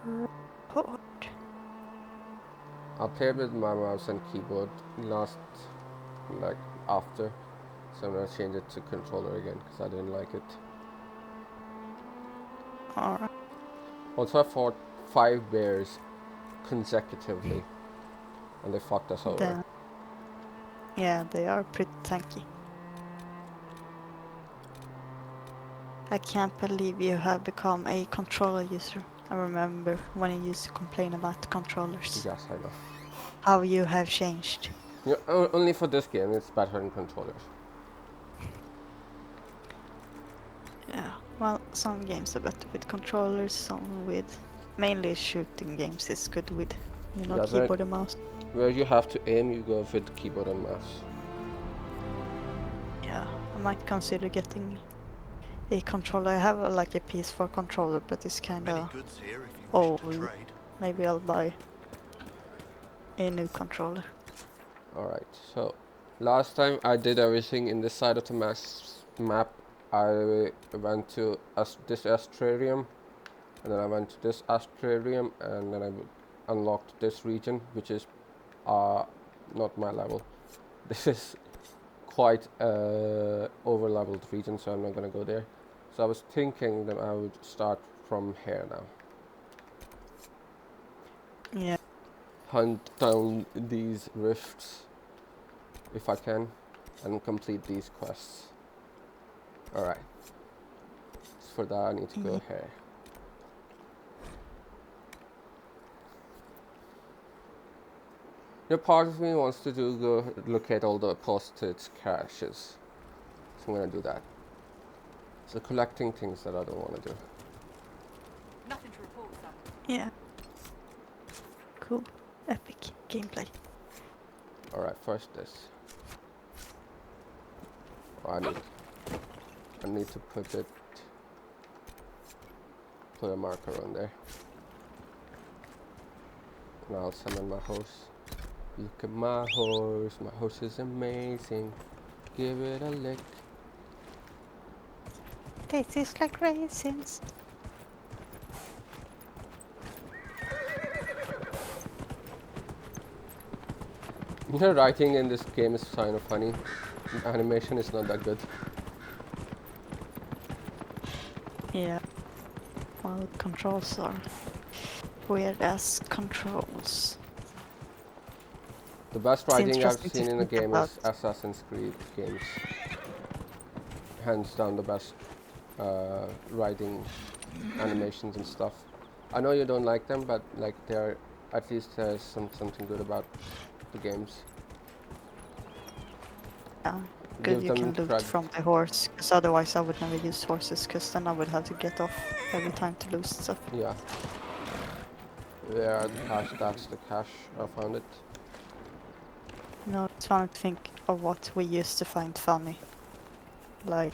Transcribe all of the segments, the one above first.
Report. I played with my mouse and keyboard after, so I'm gonna change it to controller again because I didn't like it. Alright. Also, I fought 5 bears consecutively, and they fucked us over. Yeah, they are pretty tanky. I can't believe you have become a controller user. I remember when you used to complain about controllers. Yes, I know. How you have changed. Yeah, only for this game, it's better than controllers. Yeah, well, some games are better with controllers, some with mainly shooting games is good with, Yeah, keyboard and mouse. where you have to aim, you go with keyboard and mouse. Yeah, I might consider getting a controller. I have like a PS4 controller, but it's kind of old. Maybe I'll buy a new controller. Alright, so last time I did everything in this side of the map. I went to this astrarium, and then I went to this astrarium, and then I unlocked this region, which is not my level. This is quite over leveled region, so I'm not gonna go there. So I was thinking that I would start from here now. Yeah. Hunt down these rifts if I can, and complete these quests. Alright. So for that I need to go here. Part of me wants to go locate all the postage caches. So I'm gonna do that. So collecting things that I don't want to do. Nothing to report, sir. Yeah. Cool. Epic gameplay. Alright, first this. Oh, I need to put a marker on there. And I'll summon my horse. Look at my horse is amazing. Give it a lick. They taste like raisins. Writing in this game is kind of funny. The animation is not that good. Yeah. Well, controls are weird as controls. The best writing I've seen in a game is Assassin's Creed games. Hands down the best writing, animations and stuff. I know you don't like them, but like at least there's something good about the games. Yeah, good you can loot from the horse, because otherwise I would never use horses, because then I would have to get off every time to lose stuff. Yeah. Where the cache, that's the cache, I found it. No, it's fun to think of what we used to find funny. Like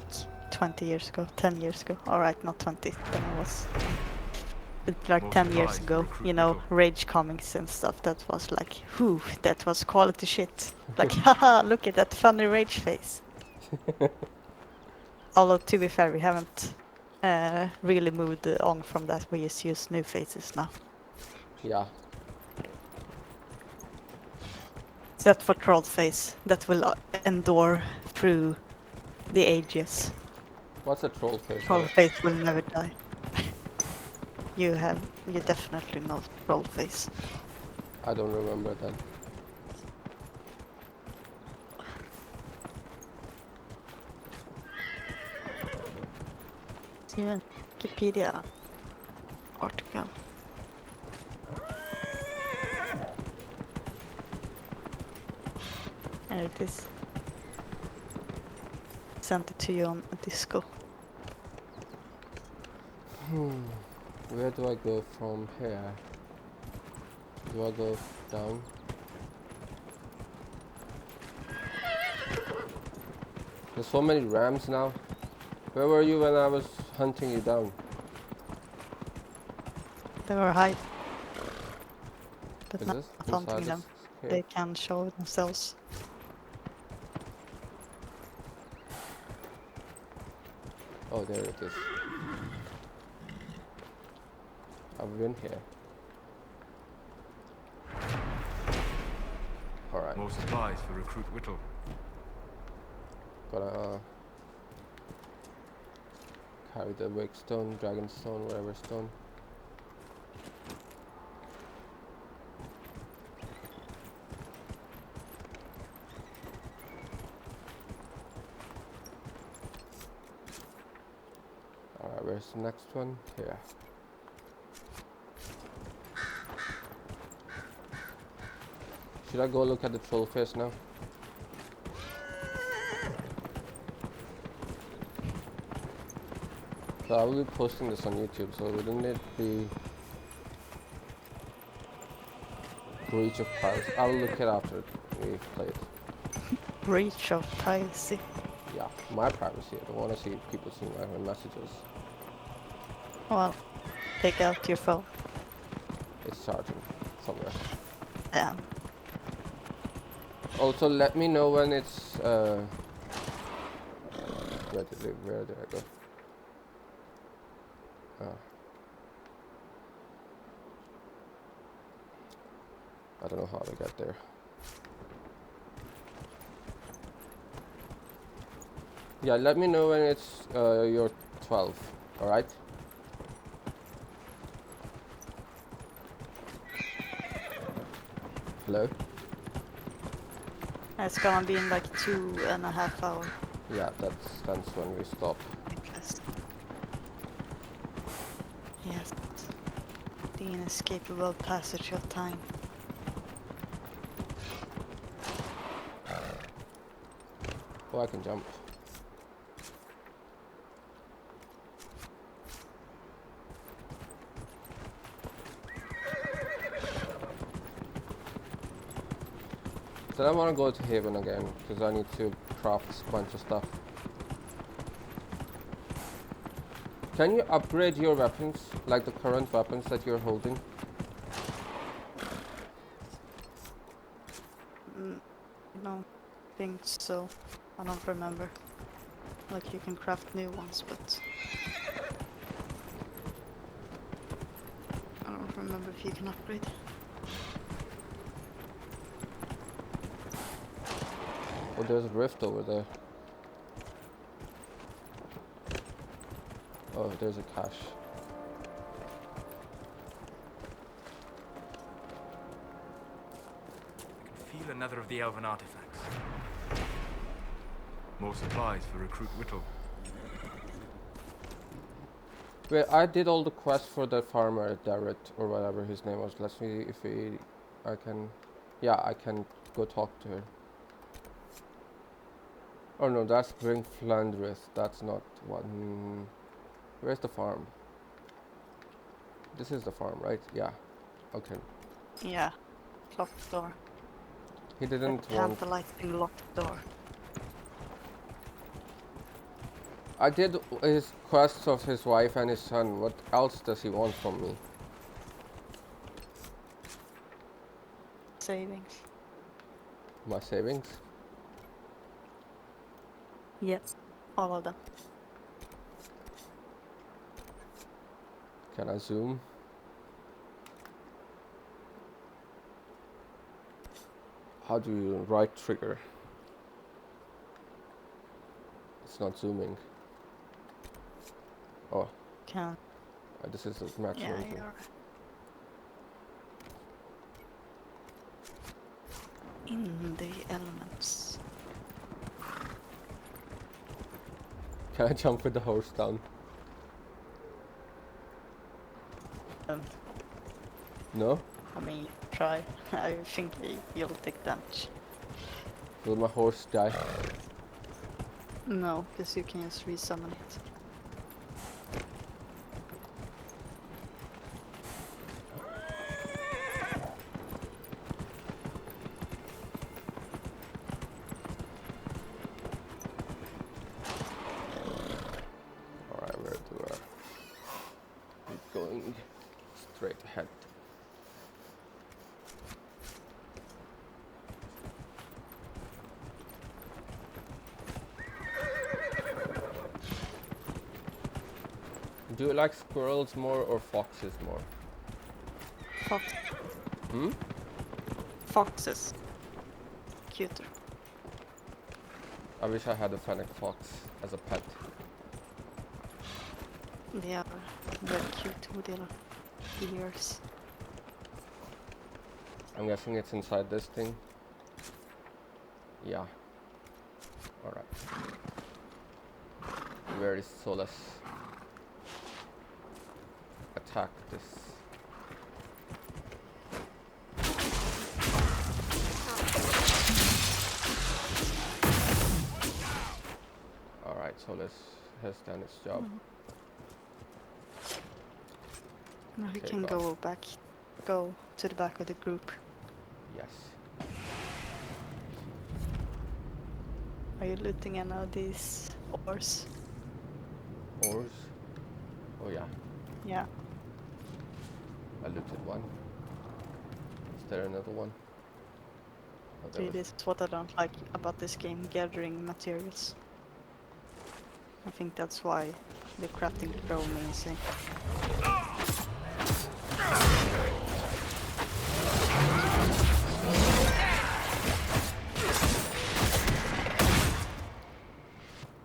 20 years ago, 10 years ago. Alright, not 20, then it was. But like 10 years ago, rage comics and stuff, that was like, whew, that was quality shit. Like, haha, look at that funny rage face. Although, to be fair, we haven't really moved on from that. We just use new faces now. Yeah. Except for troll face, that will endure through the ages. What's a troll face? Troll face will never die. You definitely know troll face. I don't remember that. See a Wikipedia article. There it is. Sent it to you on Disco. Where do I go from here? Do I go down? There's so many rams now. Where were you when I was hunting you down? They were hiding. But Is not this hunting them. Here? They can show themselves. Oh, there it is. I've been here. More supplies for Recruit Whittle. Gotta carry the wake stone, dragon stone, whatever stone. Alright, where's the next one? Here. Should I go look at the troll face now? So I will be posting this on YouTube, so wouldn't it be breach of privacy? I will look it after we play it. Breach of privacy. Yeah, my privacy. I don't want to see people seeing my messages. Well, take out your phone. It's charging somewhere. Damn. Also, let me know when it's where did I go? I don't know how to get there. Yeah, let me know when it's you're 12. All right. Hello. It's gonna be in like 2.5 hours. Yeah, that's when we stop. Yes. The inescapable passage of time. Oh, I can jump. So I want to go to Haven again because I need to craft a bunch of stuff. Can you upgrade your weapons, like the current weapons that you're holding? No, think so. I don't remember. Like you can craft new ones, but I don't remember if you can upgrade. Oh, there's a rift over there. Oh, there's a cache. I can feel another of the elven artifacts. More supplies for Recruit Whittle. Wait, I did all the quests for the farmer, Darrett, or whatever his name was. Let's see if I can... Yeah, I can go talk to her. Oh no, that's Bring Flandrith. That's not one... Where's the farm? This is the farm, right? Yeah. Okay. Yeah, locked door. He didn't want... Tantalizing locked door. I did his quests of his wife and his son. What else does he want from me? Savings. My savings? Yes, all of them. Can I zoom? How do you right trigger? It's not zooming. Oh, Can. this is a match Yeah, version. you're right. In the elements. Can I jump with the horse down? No? I mean, try. I think you'll take damage. Will my horse die? No, because you can just resummon it. Alright, where do I... Keep going straight ahead. Do you like squirrels more or foxes more? Fox. Hmm? Foxes. cuter. I wish I had a fennec fox as a pet. They are very cute with their ears. I'm guessing it's inside this thing. Yeah. Alright. Where is Solus? Attack this. Alright, Solus has done its job. Now we Okay, can go. go to the back of the group. Yes. Are you looting any of these ores? Ores? Oh yeah, Yeah. I looted one. Is there another one? Oh, there See, was- this is what I don't like about this game, gathering materials. I think that's why the crafting drove me insane.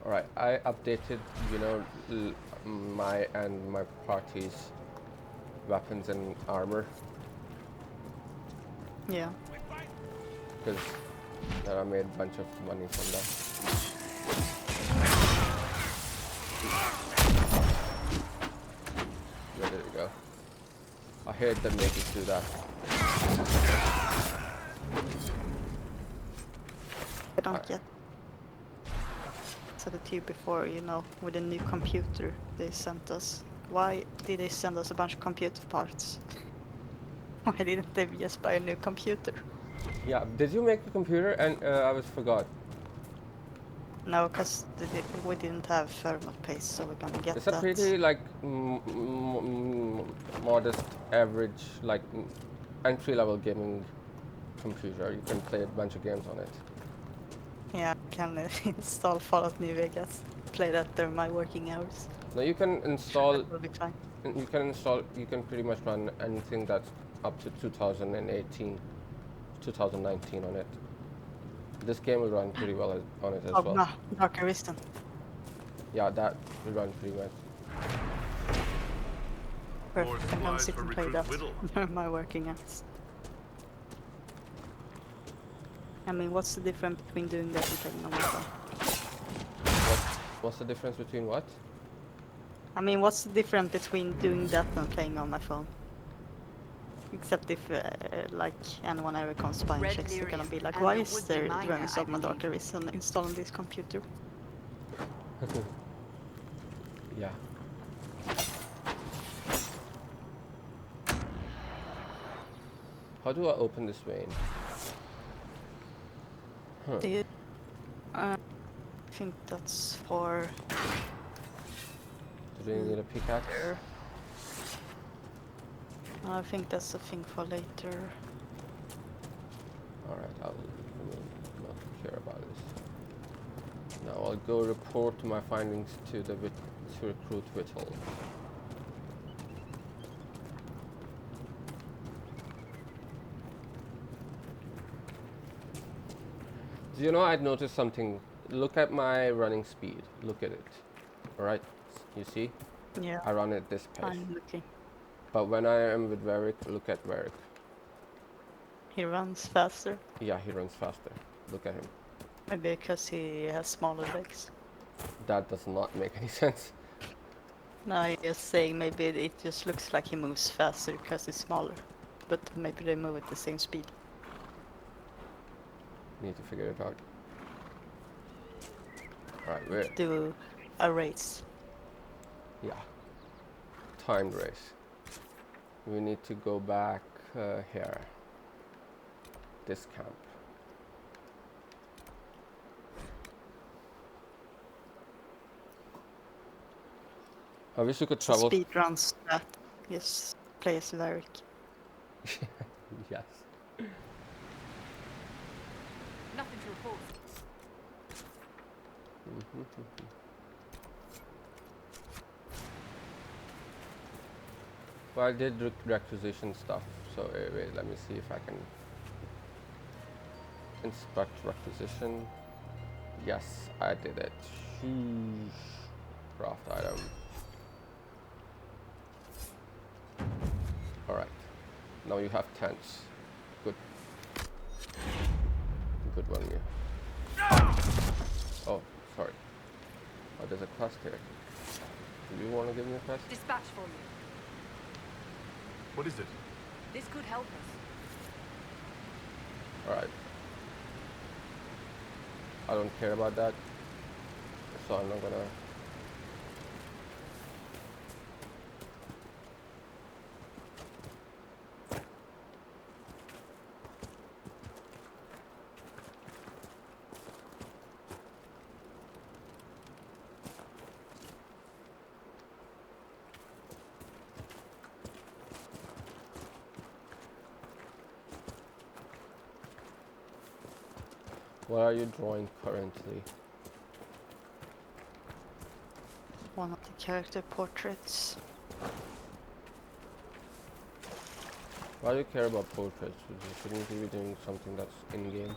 Alright, I updated, you know, my and my party's weapons and armor, Yeah. because then I made a bunch of money from that. Where did it go? I hate them make it do that. I don't get said it to you before, you know, with a new computer they sent us. Why did they send us a bunch of computer parts? Why didn't they just buy a new computer? Yeah, did you make a computer? And I was forgot. No, because we didn't have thermal paste, so we're gonna get It's a that. pretty like modest, average, like entry-level gaming computer. You can play a bunch of games on it. Yeah, I can install Fallout New Vegas. Play that during my working hours. Now you can install. That will be fine. You can pretty much run anything that's up to 2018, 2019 on it. This game will run pretty well on it as Oh, well. no, Dark Arisen. Yeah, that will run pretty much. Perfect. I'm gonna sit and play that during my working hours. I mean, what's the difference between doing that and playing on my phone? What's the difference between what? I mean, what's the difference between doing that and playing on my phone? Except if, like, anyone ever comes by and Red checks, they're gonna Lyrian, be like, and why a is would-be there miner, runs I of my believe. Dark Arisen installed on this computer? Yeah. How do I open this vein? Huh. Do you, I think that's for Do they need a pickaxe? later. I think that's a thing for later. Alright, I will not care about this. Now I'll go report my findings to the to recruit Whittle. Do you know, I'd noticed something. Look at my running speed. Look at it. Alright, you see? Yeah, I run at this pace. I'm looking. But when I am with Varric, look at Varric. He runs faster. Yeah, he runs faster. Look at him. Maybe because he has smaller legs. That does not make any sense. No, I'm just saying maybe it just looks like he moves faster because he's smaller. But maybe they move at the same speed. Need to figure it out. Alright, where? Do a race. Yeah. Timed race. We need to go back here. This camp. I wish you could So travel. speed runs that. Yes, play as Varric. Yes. Nothing to report. Well, I did requisition stuff, so wait, let me see if I can. Inspect requisition. Yes, I did it. Sheesh. Craft item. Alright. Now you have tents. Good. Good one, yeah. Oh, sorry. Oh, there's a quest here. Do you want to give me a quest? Dispatch for you. What is it? This could help us. Alright. I don't care about that. So I'm not gonna... What are you drawing currently? One of the character portraits. Why do you care about portraits? Shouldn't you be doing something that's in-game?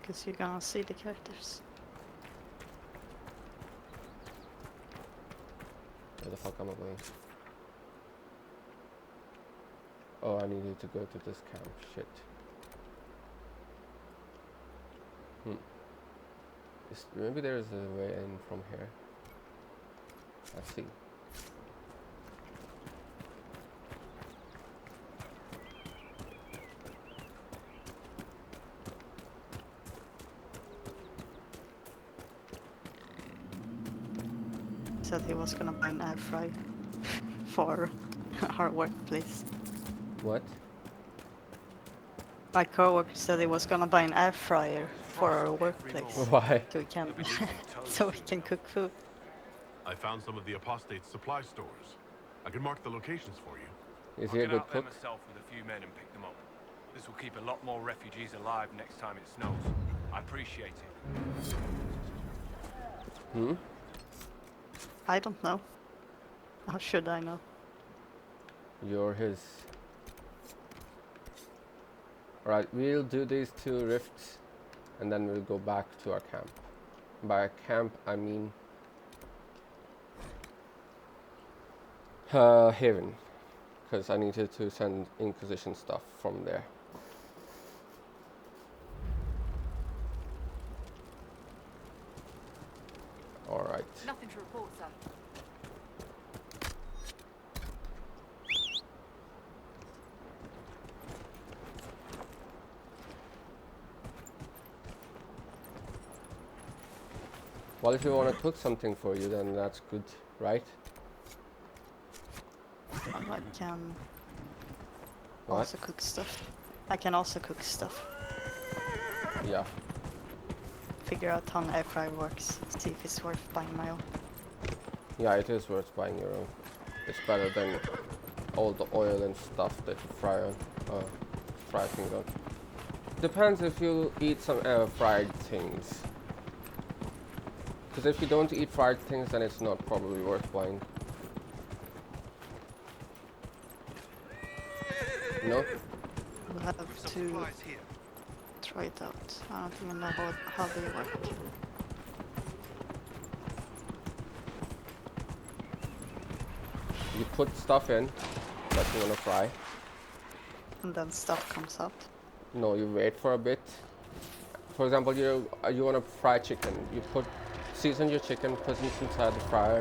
Because you're gonna see the characters. Where the fuck am I going? Oh, I needed to go to this camp. Shit. Maybe there's a way in from here. Let's see. Said he was gonna buy an air fryer for our workplace. What? My coworker said he was gonna buy an air fryer for our workplace, Why? so we can so we can cook food. I found some of the apostate's supply stores. I can mark the locations for you. Is I'll he a get good out there cook? myself with a few men and pick them up. This will keep a lot more refugees alive next time it snows. I appreciate it. Hmm? I don't know. How should I know? You're his. Alright, we'll do these 2 rifts and then we'll go back to our camp. By camp, I mean Haven, because I needed to send Inquisition stuff from there. Alright. Nothing to report, sir. Well, if you want to cook something for you, then that's good, right? I can What? also cook stuff. I can also cook stuff. Yeah. Figure out how an air fryer works. See if it's worth buying my own. Yeah, it is worth buying your own. It's better than all the oil and stuff that you fry things on. Depends if you eat some fried things. Because if you don't eat fried things, then it's not probably worth buying. No? We'll have to try it out. I don't even know how they work. You put stuff in that you want to fry. And then stuff comes out. No, you wait for a bit. For example, you want to fry chicken. You season your chicken, put it inside the fryer.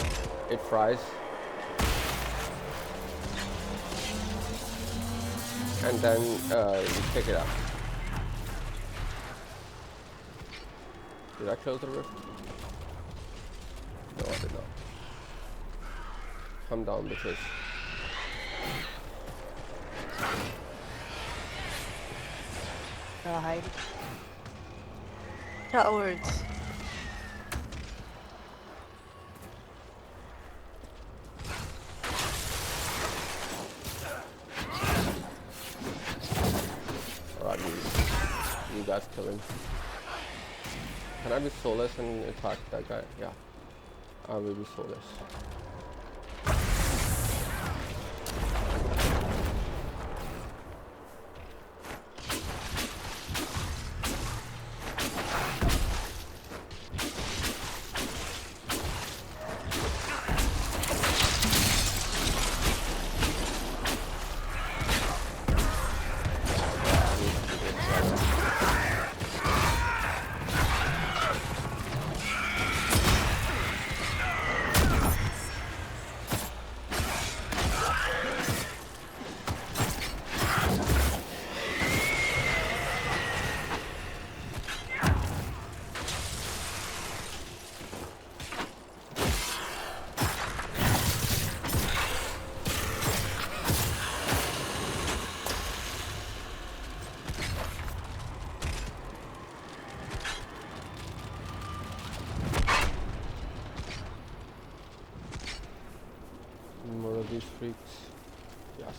It fries. And then you take it out. Did I close the roof? No, I did not. Come down, bitches. Hide. Cowards. Alright, you guys kill him. Can I be soulless and attack that guy? Yeah. I will be soulless. More of these freaks. Yes.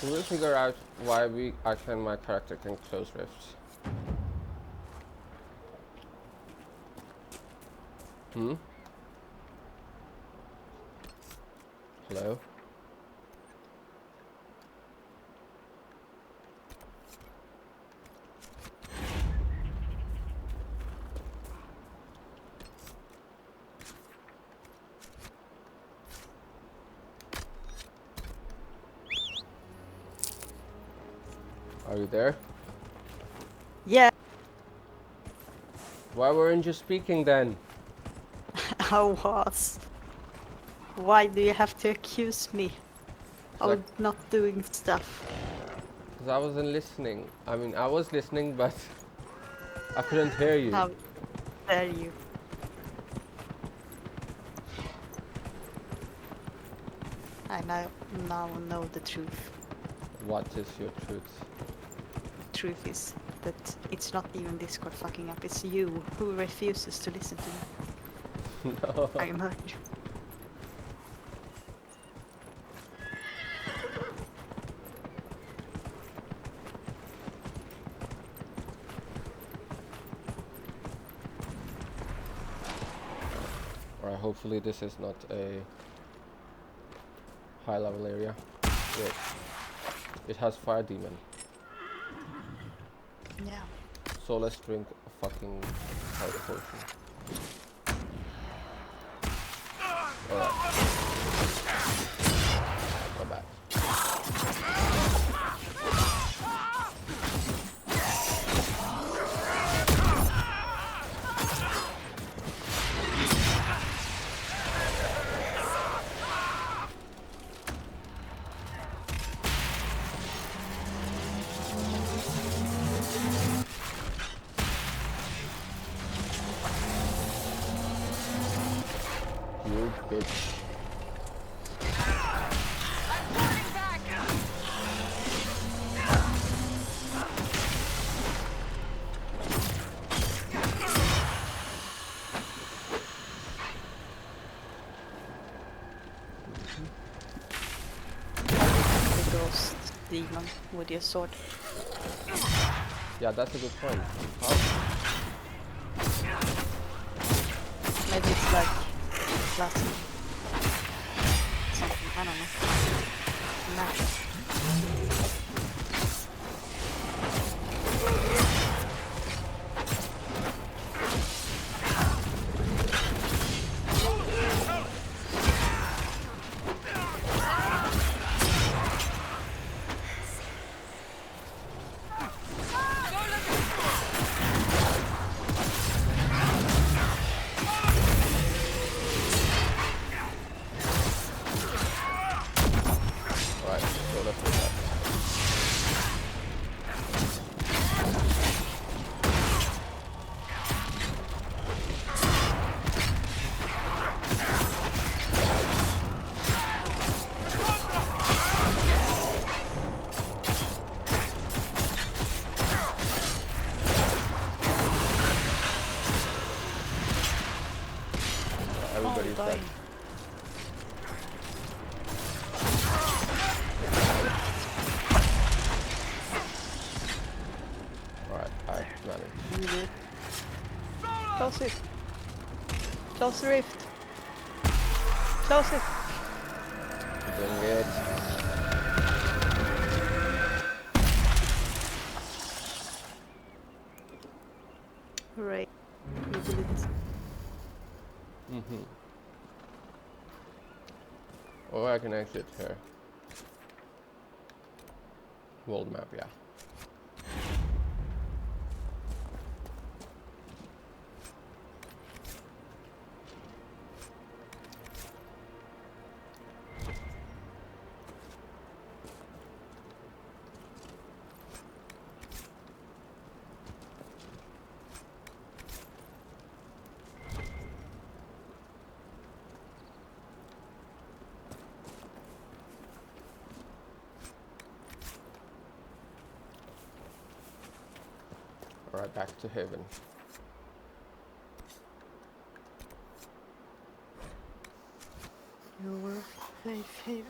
So we'll figure out why my character can close rifts. Hmm? Hello? Are you there? Yeah, Why weren't you speaking then? I was. Why do you have to accuse me Like, of not doing stuff? because I wasn't listening. I mean, I was listening, but I couldn't hear you. How dare you? I now know the truth. What is your truth? Truth is that it's not even Discord fucking up, it's you who refuses to listen to me. No. I murder you. Alright, hopefully this is not a high level area. Wait. It has fire demon. Yeah. So let's drink a fucking health potion. Alright. Not bad. You bitch. The ghost demon with your sword. Yeah, that's a good point. How? Maybe it's like plastic. Something, I don't know. Magic. Alright, so let's do that. Everybody's dead. Alright, I managed. You did. Close it. Close the rift. Close it. Doing it. Hooray. You did it. Mm-hmm. Or I can exit here. World map, yeah. Alright, back to Haven. Your safe haven.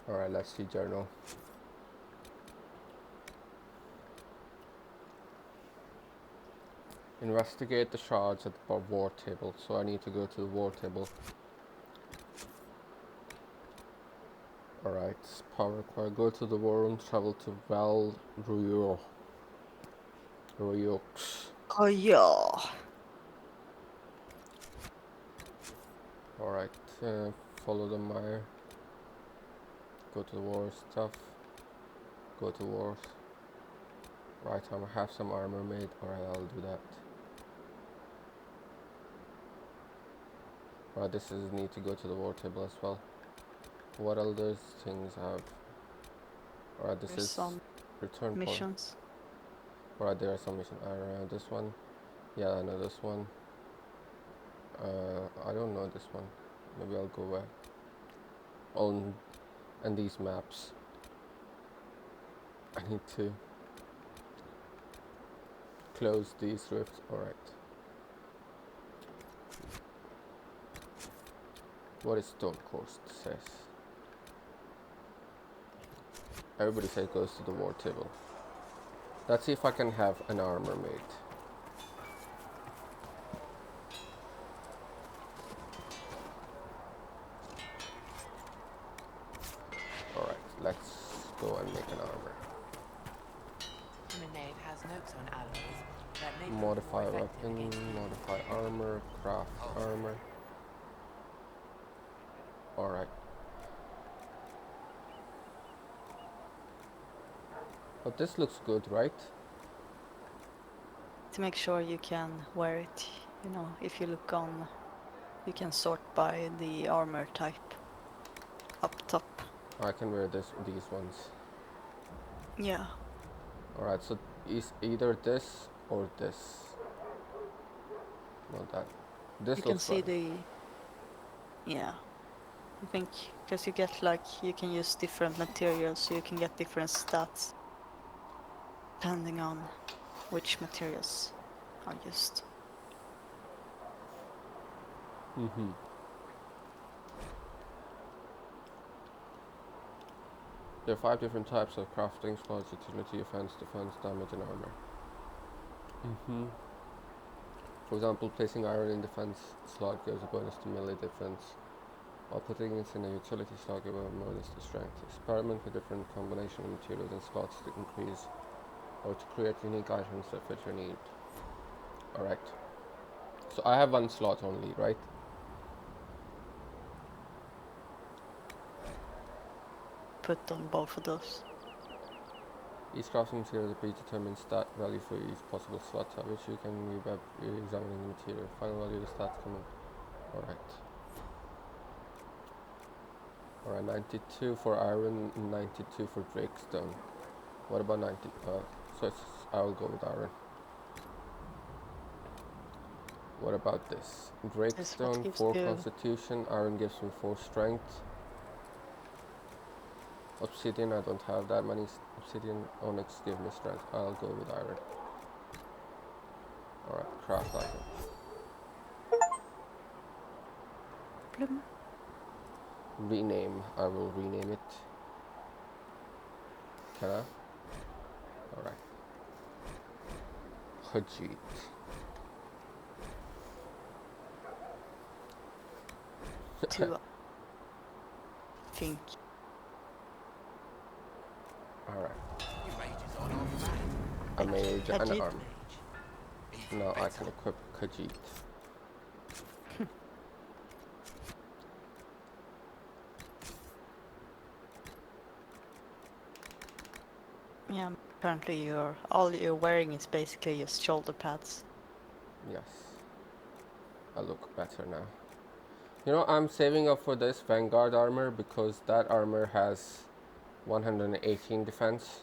Alright, let's see journal. Investigate the shards at the war table. So I need to go to the war table. Alright, power required. Go to the war room, travel to Val Ruyo. Ruyox. Oh yeah. Alright, follow the mire. Go to the war stuff. Go to wars. Right, I'm gonna have some armor made. Alright, I'll do that. Alright, this is need to go to the war table as well. What other things have? Alright, this There's is some return point. missions. Alright, there are some missions. Around this one. Yeah, I know this one. I don't know this one. Maybe I'll go back. On and these maps. I need to close these rifts. Alright. What is Stone Coast says? Everybody says goes to the war table. Let's see if I can have an armor made. Alright, let's go and make an armor. Minave has notes on alloys that make them Modify more effective weapon, against modify armor, craft armor. Alright. But this looks good, right? To make sure you can wear it, you know, if you look on, you can sort by the armor type up top. I can wear these ones. Yeah. Alright, so is either this or this. Not that. This You can looks see right. the. Yeah. I think because you get like you can use different materials, so you can get different stats depending on which materials are used. Mm-hmm. There are 5 different types of crafting: slots, utility, offense, defense, damage, and armor. Mm-hmm. For example, placing iron in defense slot gives a bonus to melee defense, while putting it in a utility slot gives a bonus to strength. Experiment with different combination of materials and slots to increase or to create unique items that fit your need. Alright. So I have one slot only, right? Put on both of those. Each crafting material is a predetermined stat value for each possible slot type, which you can view by examining the material. Final value of the stats come in. Alright. Alright, 92 for iron, 92 for Drakestone. What about 90? So I will go with iron. What about this? Drakestone, gives 4 you- constitution, iron gives me 4 strength. Obsidian, I don't have that many. Obsidian, onyx give me strength. I'll go with iron. Alright, craft item. Plum. Rename, I will rename it. Can I? Alright. Hajit. To think. Alright. Your rage is on our A mage and Khajiit. arm. Now I can equip Khajiit. Yeah, apparently all you're wearing is basically just shoulder pads. Yes. I look better now. You know, I'm saving up for this Vanguard armor because that armor has 118 defense.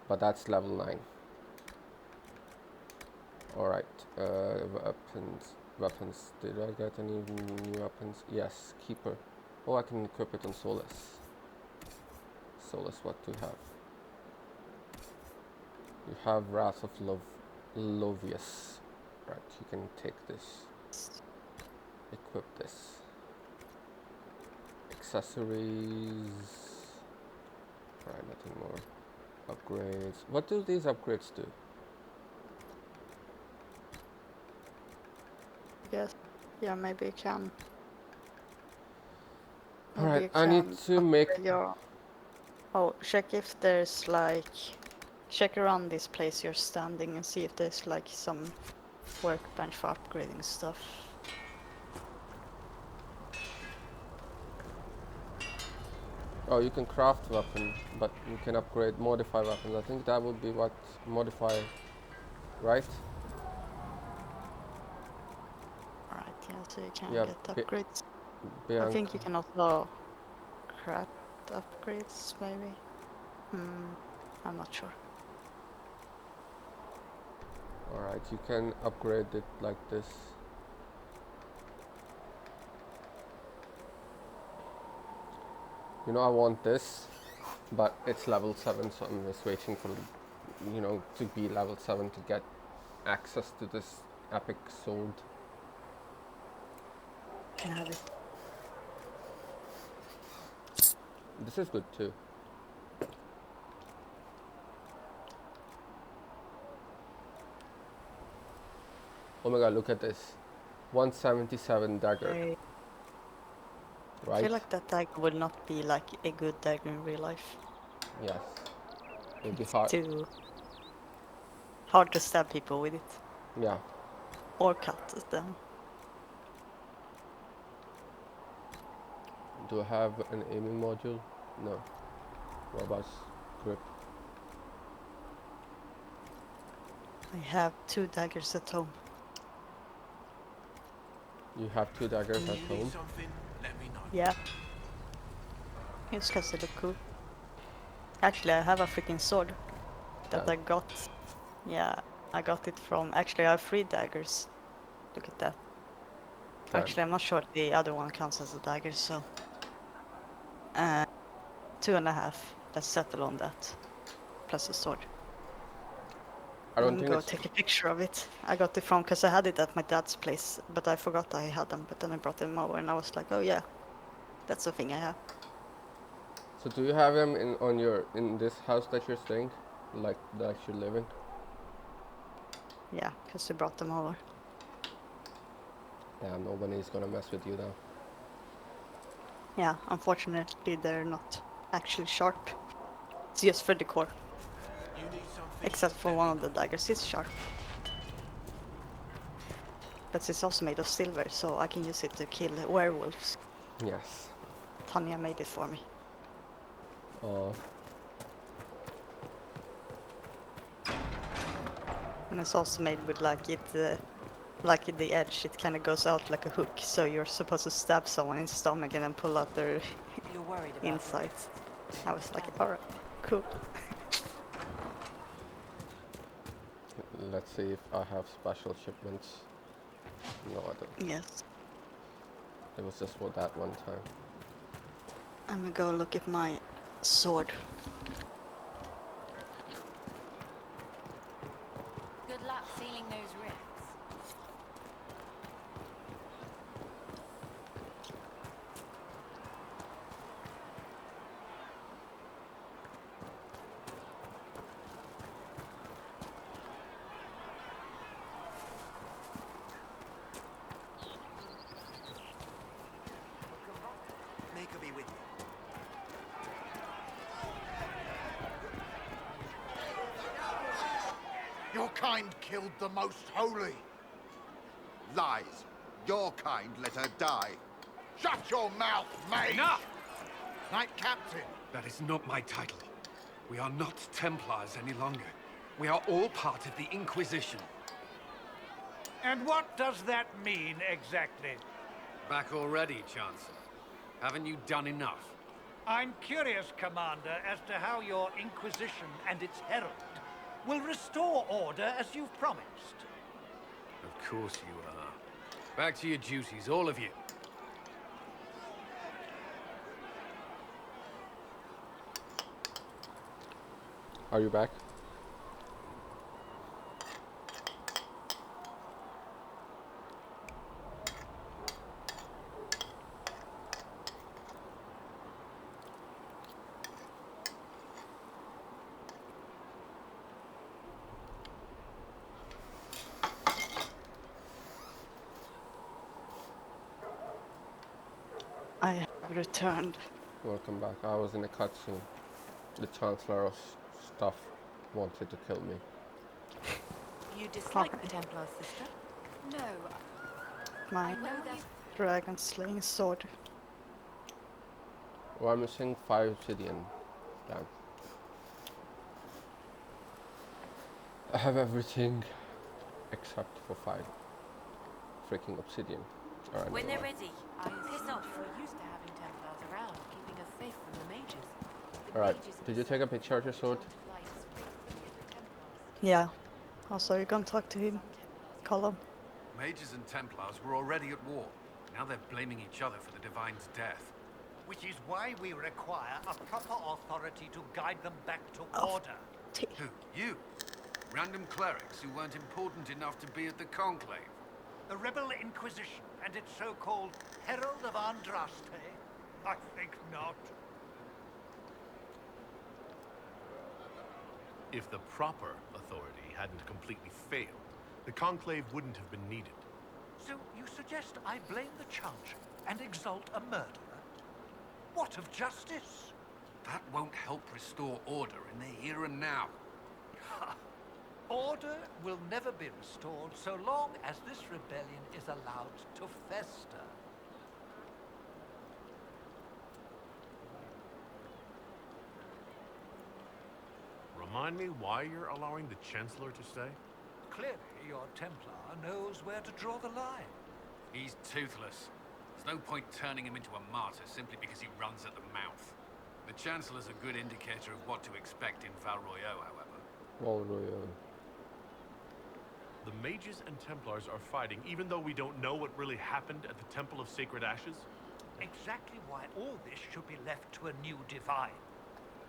but that's level 9. Alright, weapons. Did I get any new weapons? Yes, Keeper. Oh, I can equip it on Solus. Solus, what do you have? You have Wrath of Lovius. Right, you can take this. Equip this. Accessories. Right, nothing more. Upgrades. What do these upgrades do? Yes. Yeah, maybe you can. Alright, I need to make... Your... Oh, check if there's like... Check around this place you're standing and see if there's like some workbench for upgrading stuff. Oh, you can craft weapon, but you can upgrade, modify weapons. I think that would be what modify, right? Alright, yeah, so you can Yeah, get upgrades. I Bianca. think you can also craft upgrades, maybe. I'm not sure. Alright, you can upgrade it like this. You know, I want this, but it's level 7, so I'm just waiting for, you know, to be level 7 to get access to this epic sword. Can have it. This is good too. Oh my god, look at this. 177 dagger. I Right? feel like that dagger would not be like a good dagger in real life. Yes. It'd be hard. Too hard to stab people with it. Yeah. Or cut them. Do I have an aiming module? No. Robust grip. I have 2 daggers at home. You have 2 daggers at You home? need something? Let me know. Yeah. It's because they look cool. Actually, I have a freaking sword that Yeah. I got. Yeah, I got it from... Actually, I have 3 daggers. Look at that. Damn. Actually, I'm not sure the other one counts as a dagger, so... 2.5. Let's settle on that. Plus a sword. I don't I'm think gonna it's... take a picture of it. I got it from... Because I had it at my dad's place, but I forgot I had them. But then I brought them over and I was like, oh yeah, that's the thing I have. So do you have them in this house that you're staying? Like that you live in? Yeah, because we brought them over. Yeah, nobody's gonna mess with you now. Yeah, unfortunately they're not actually sharp. It's just for decor. You need something? Except for one of the daggers, it's sharp. But it's also made of silver, so I can use it to kill werewolves. Yes. Tanya made it for me. Oh. And it's also made with like like in the edge, it kind of goes out like a hook, so you're supposed to stab someone in the stomach and then pull out their You're worried about insides. I was like, alright, cool. Let's see if I have special shipments. No, I don't. Yes. It was just for that one time. I'm gonna go look at my sword. Good luck sealing those rifts. May God be with you. Your kind killed the most holy. Lies. Your kind let her die. Shut your mouth, mate! Enough! Knight Captain. That is not my title. We are not Templars any longer. We are all part of the Inquisition. And what does that mean exactly? Back already, Chancellor. Haven't you done enough? I'm curious, Commander, as to how your Inquisition and its herald will restore order as you've promised. Of course you are. Back to your duties, all of you. Are you back? I have returned. Welcome back. I was in a cutscene. The Chancellor of Stuff wanted to kill me. You dislike the Templar, sister? No. My I know that dragon slaying sword. Oh, I'm missing 5 obsidian. Damn. I have everything except for 5 freaking obsidian. Alright, when never they're mind. ready, piss off. We're used to having Templars around, keeping us safe from the mages. The Alright, mages did you take a picture of your sword? want to fly straight from the other Templars. Yeah. Also, you can talk to him. Call him. Mages and Templars were already at war. Now they're blaming each other for the Divine's death. Which is why we require a proper authority to guide them back to Oh. order. Who? You? Random clerics who weren't important enough to be at the Conclave. The Rebel Inquisition and its so-called Herald of Andraste? I think not. If the proper authority hadn't completely failed, the Conclave wouldn't have been needed. So you suggest I blame the Chantry and exalt a murderer? What of justice? That won't help restore order in the here and now. Order will never be restored so long as this rebellion is allowed to fester. Remind me why you're allowing the Chancellor to stay? Clearly, your Templar knows where to draw the line. He's toothless. There's no point turning him into a martyr simply because he runs at the mouth. The Chancellor's a good indicator of what to expect in Val Royeaux, however. Well, Royal. The Mages and Templars are fighting even though we don't know what really happened at the Temple of Sacred Ashes? Exactly why all this should be left to a new divine.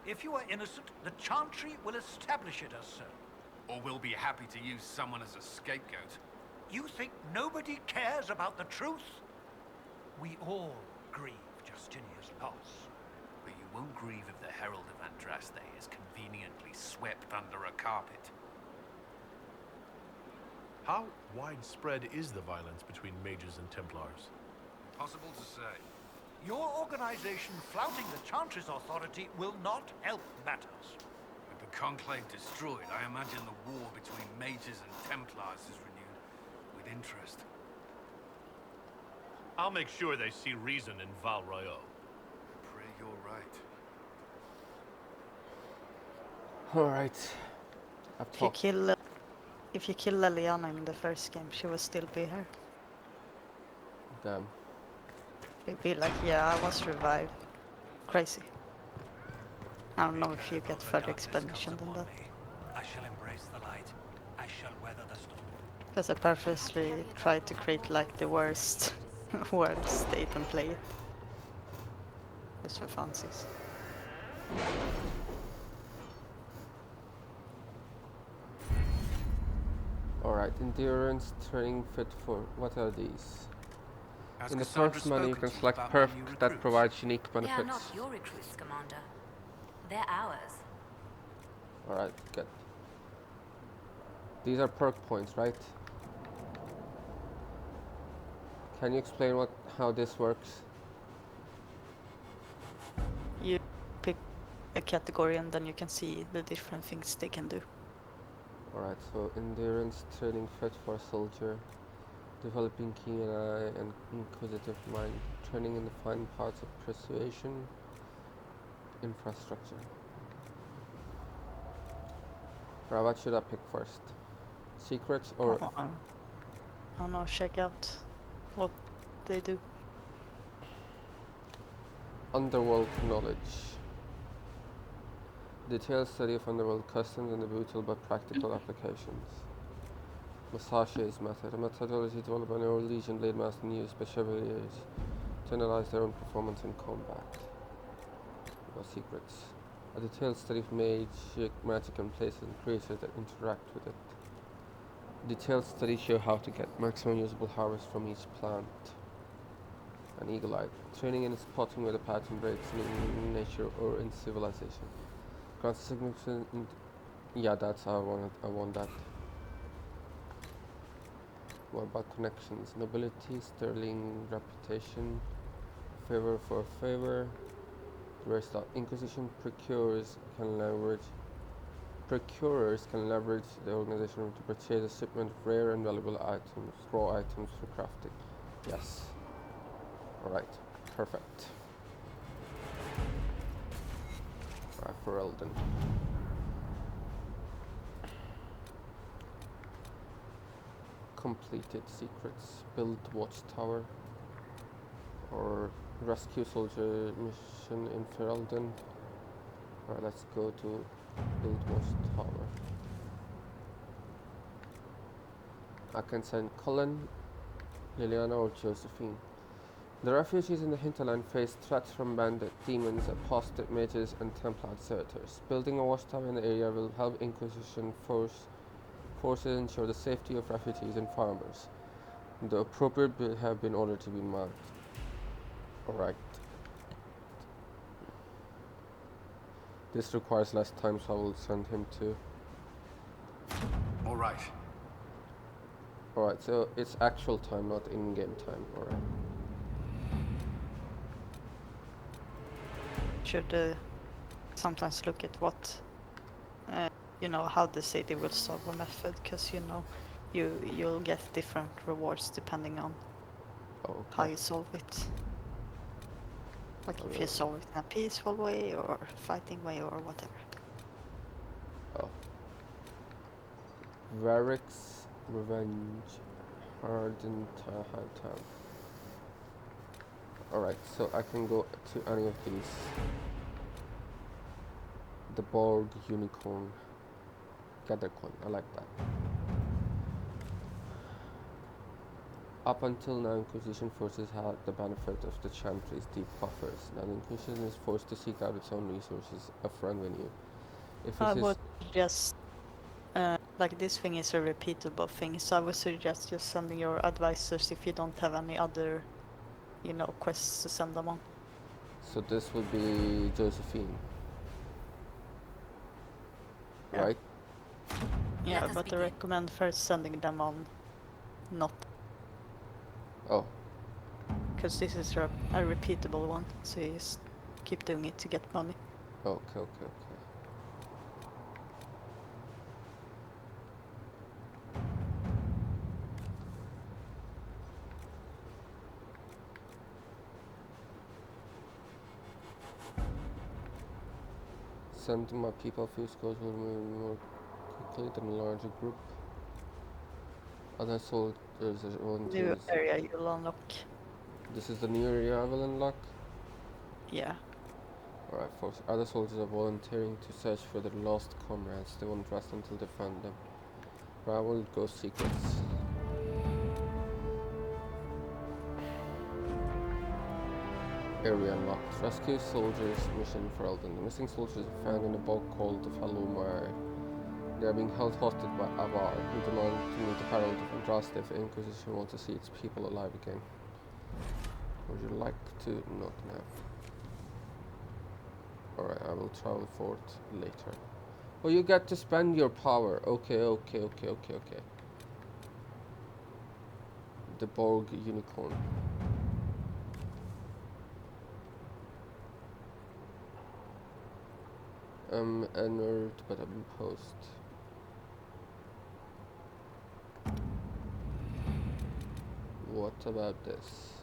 If you are innocent, the Chantry will establish it as so. Or we'll be happy to use someone as a scapegoat. You think nobody cares about the truth? We all grieve Justinia's loss. But you won't grieve if the Herald of Andraste is conveniently swept under a carpet. How widespread is the violence between Mages and Templars? Possible to say. Your organization flouting the Chantry's authority will not help matters. With the Conclave destroyed, I imagine the war between Mages and Templars is renewed with interest. I'll make sure they see reason in Val Royeaux. Pray you're right. Alright. I've If you kill Leliana in the first game, she will still be here. Damn. She'll be like, yeah, I was revived. Crazy. I don't know if you get further explanation than that. I shall embrace the light. I shall weather the storm. Because I purposely tried to create like the worst world state and play it. Just for fancies. Alright, endurance, training fit for... What are these? Has In the Cassandra first menu you spoken can to you select about my perk new that recruits? provides unique They are benefits. not your recruits, Commander. They're ours. Alright, good. These are perk points, right? Can you explain how this works? You pick a category and then you can see the different things they can do. Alright, so endurance, training fit for a soldier, developing keen eye and inquisitive mind, training in the fine parts of persuasion, infrastructure. Alright, what should I pick first? Secrets or... I don't know, check out what they do. Underworld knowledge. Detailed study of underworld customs and the brutal but practical applications. Massage's method, a methodology developed by an old Legion blade master and used by chevaliers to analyze their own performance in combat. No secrets. A detailed study of magic and places and creatures that interact with it. Detailed studies show how to get maximum usable harvest from each plant. An eagle eye. Training in spotting where the pattern breaks in nature or in civilization. Grants significant. Yeah, that's how I want that. What about connections? Nobility, sterling reputation, favor for favor. Rest of Inquisition procurers can leverage the organization to purchase a shipment of rare and valuable items, raw items for crafting. Yes. Alright, perfect. Alright, for Elden. Completed secrets, build watchtower, or rescue soldier mission in Ferelden. Alright, let's go to build watchtower. I can send Cullen, Liliana, or Josephine. The refugees in the hinterland face threats from bandit, demons, apostate mages, and Templar deserters. Building a watchtower in the area will help Inquisition forces ensure the safety of refugees and farmers. The appropriate bill have been ordered to be marked. Alright. This requires less time, so I will send him to... Alright. Alright, so it's actual time, not in-game time. Alright. Should sometimes look at what, you know, how the city will solve a method, because you know, you'll get different rewards depending on how you solve it. Like if you solve it in a peaceful way or fighting way or whatever. Oh. Varric's Revenge. Hardened Town. Alright, so I can go to any of these. The Borg Unicorn. Gathercon, I like that. Up until now, Inquisition forces had the benefit of the Chantry's deep coffers. Now the Inquisition is forced to seek out its own resources of revenue. If I it would just, like this thing is a repeatable thing, so I would suggest just sending your advisors if you don't have any other, you know, quests to send them on. So this would be Josephine. Yeah. Right? Yeah, Let us but I begin. recommend first sending them on not, Oh, because this is a repeatable one, so you just keep doing it to get money. okay. Send my people a few scores will move more quickly than a larger group. Other soldiers are New volunteers. area you'll unlock. This is the new area I will unlock. Yeah. Alright, folks. Other soldiers are volunteering to search for their lost comrades. They won't rest until they find them. I will go secrets. Area unlocked. Rescue soldiers mission for Elden. The missing soldiers are found in a bog called the Falomar. They are being held hostage by Avar, who demand to meet the Herald of Andraste if the Inquisition wants to see its people alive again. Would you like to? Not now. Alright, I will travel for it later. Oh, you get to spend your power. Okay. The Borg Unicorn. A nerd, but I'm post. What about this?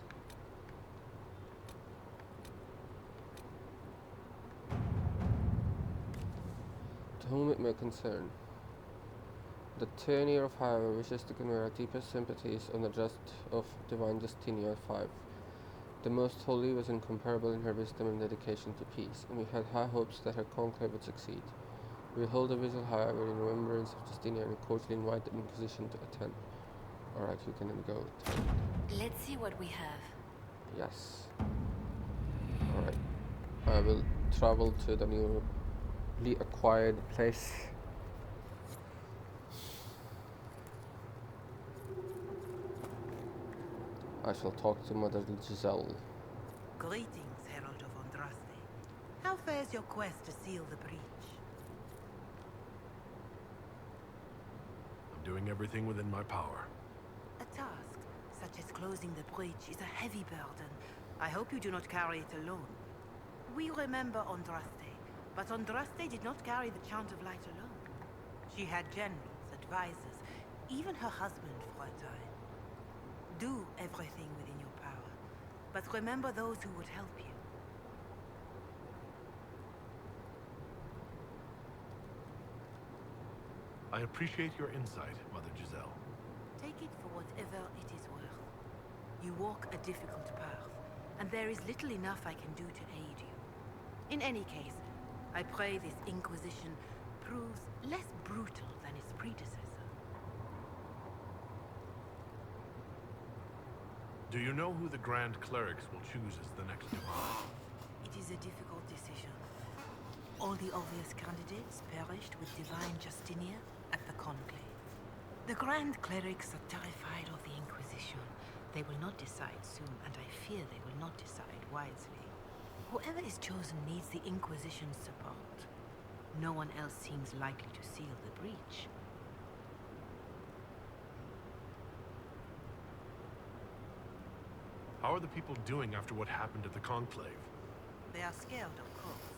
To whom it may concern. The Tyranny of Hyrule wishes to convey our deepest sympathies on the just of Divine Justinia 5. The Most Holy was incomparable in her wisdom and dedication to peace, and we had high hopes that her conclave would succeed. We hold a vigil, however, in remembrance of Justinian and cordially invite the Inquisition to attend. Alright, you can then go. Let's see what we have. Yes. Alright. I will travel to the newly acquired place. I shall talk to Mother Giselle. Greetings, Herald of Andraste. How fares your quest to seal the breach? I'm doing everything within my power. A task, such as closing the breach, is a heavy burden. I hope you do not carry it alone. We remember Andraste, but Andraste did not carry the Chant of Light alone. She had generals, advisors, even her husband for a time. Do everything within your power, but remember those who would help you. I appreciate your insight, Mother Giselle. Take it for whatever it is worth. You walk a difficult path, and there is little enough I can do to aid you. In any case, I pray this Inquisition proves less brutal than its predecessor. Do you know who the Grand Clerics will choose as the next divine? It is a difficult decision. All the obvious candidates perished with Divine Justinia at the Conclave. The Grand Clerics are terrified of the Inquisition. They will not decide soon, and I fear they will not decide wisely. Whoever is chosen needs the Inquisition's support. No one else seems likely to seal the breach. How are the people doing after what happened at the Conclave? They are scared, of course.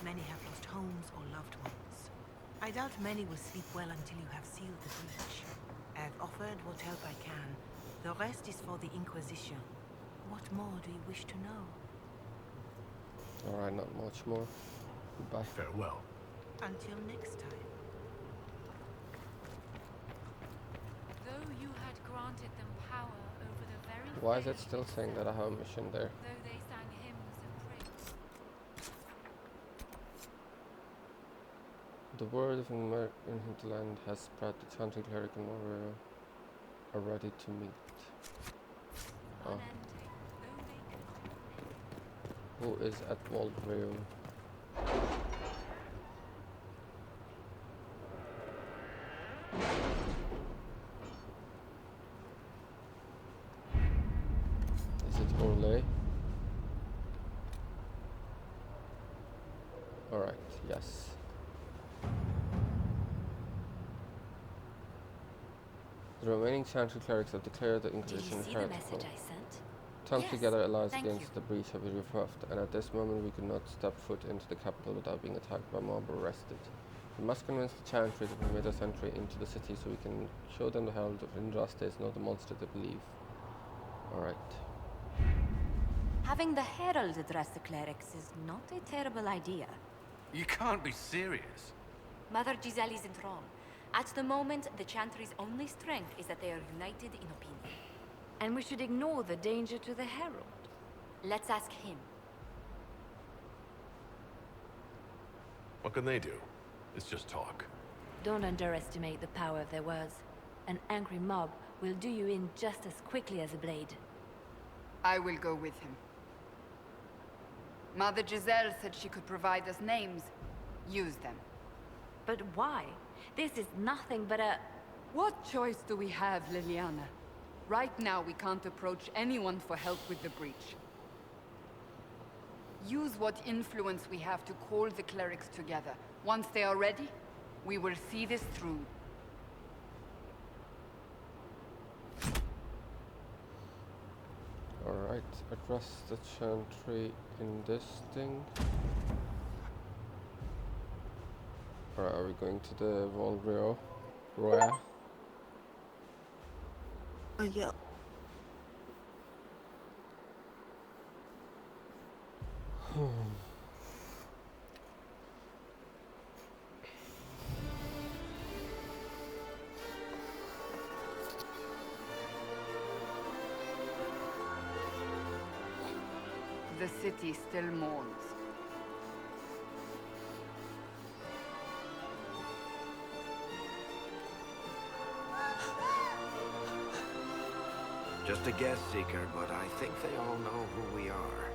Many have lost homes or loved ones. I doubt many will sleep well until you have sealed the breach. I have offered what help I can. The rest is for the Inquisition. What more do you wish to know? Alright, not much more. Goodbye. Farewell. Until next time. Though you had granted them power over the very Why is it faith still saying that I have a mission there? though they sang hymns of praise. The word of American hinterland has spread. The chanting cleric and warrior are ready to meet. Oh. Unending, though they could Who is at Waldview? Is it Orlais? Alright, yes. The remaining Chantry clerics have declared the Did you Inquisition see the heretical. message I sent? Tongue Yes, together allies thank against you. the breach have been rebuffed, and at this moment we could not step foot into the capital without being attacked by mob or arrested. We must convince the Chantry to permit us entry into the city so we can show them the Herald of Andraste is not the monster they believe. Alright. Having the Herald address the clerics is not a terrible idea. You can't be serious. Mother Giselle isn't wrong. At the moment, the Chantry's only strength is that they are united in opinion. And we should ignore the danger to the Herald. Let's ask him. What can they do? It's just talk. Don't underestimate the power of their words. An angry mob will do you in just as quickly as a blade. I will go with him. Mother Giselle said she could provide us names. Use them. But why? This is nothing but a... What choice do we have, Liliana? Right now, we can't approach anyone for help with the breach. Use what influence we have to call the clerics together. Once they are ready, we will see this through. Alright, address the Chantry in this thing. Alright, are we going to the Waldview? Roya? Yeah. The city still mourns. Just a guest seeker, but I think they all know who we are.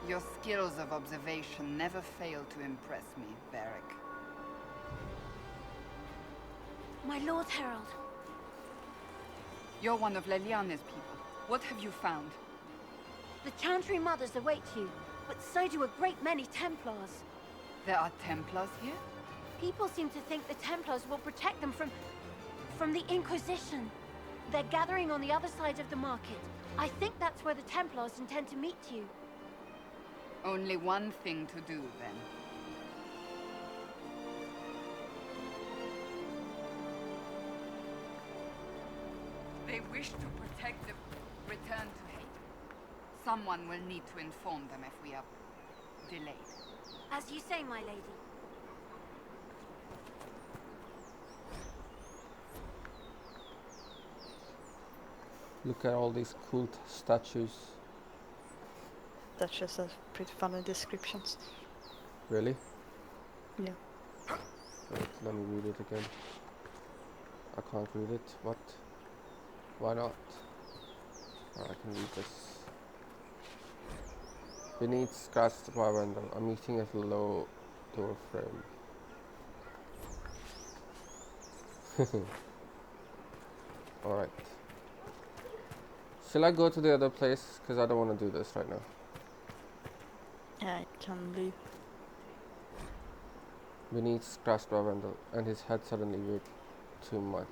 Your skills of observation never fail to impress me, Varric. My Lord Herald. You're one of Leliana's people. What have you found? The Chantry Mothers await you, but so do a great many Templars. There are Templars here? People seem to think the Templars will protect them from the Inquisition. They're gathering on the other side of the market. I think that's where the Templars intend to meet you. Only one thing to do, then. They wish to protect the return to Hate. Someone will need to inform them if we are delayed. As you say, my lady. Look at all these cool statues. That's just a pretty funny descriptions. Really? Yeah. Wait, let me read it again. I can't read it. What? Why not? Oh, I can read this. Beneath scratched by window, a meeting at a low door frame. Alright. Shall I go to the other place? Because I don't want to do this right now. Yeah, it can be. Beneath scratched by window, and his head suddenly weighed too much.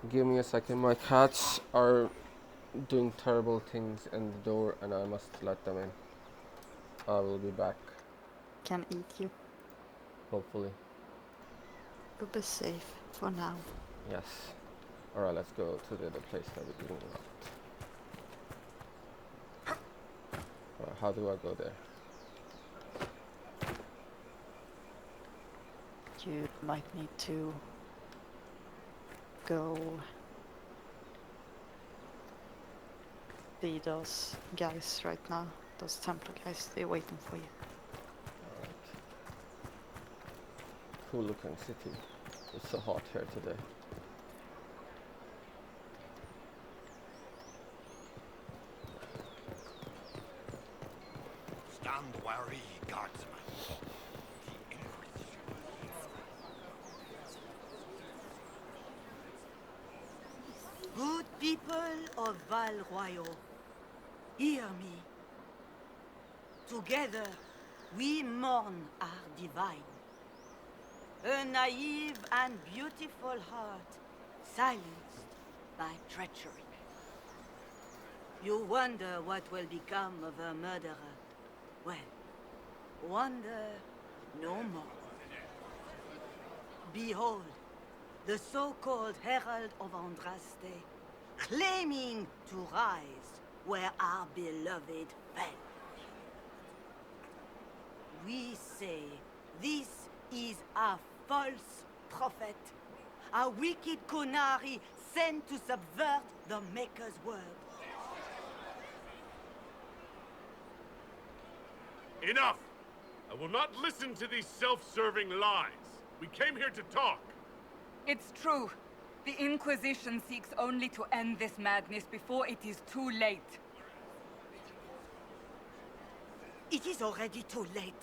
Give me a second. My cats are doing terrible things in the door, and I must let them in. I will be back. Can eat you. Hopefully. You'll be safe for now. Yes. Alright, let's go to the other place that we're doing about. How do I go there? You might need to go see those guys right now. Those Templar guys, they're waiting for you. Alright. Cool looking city. It's so hot here today. Stand wary, guardsman. Good people of Val Royal, hear me. Together, we mourn our divine. A naive and beautiful heart, silenced by treachery. You wonder what will become of a murderer. Well, wonder no more. Behold, the so-called Herald of Andraste, claiming to rise where our beloved fell. We say this is a false prophet, a wicked Konari sent to subvert the Maker's word. Enough! I will not listen to these self-serving lies. We came here to talk. It's true. The Inquisition seeks only to end this madness before it is too late. It is already too late.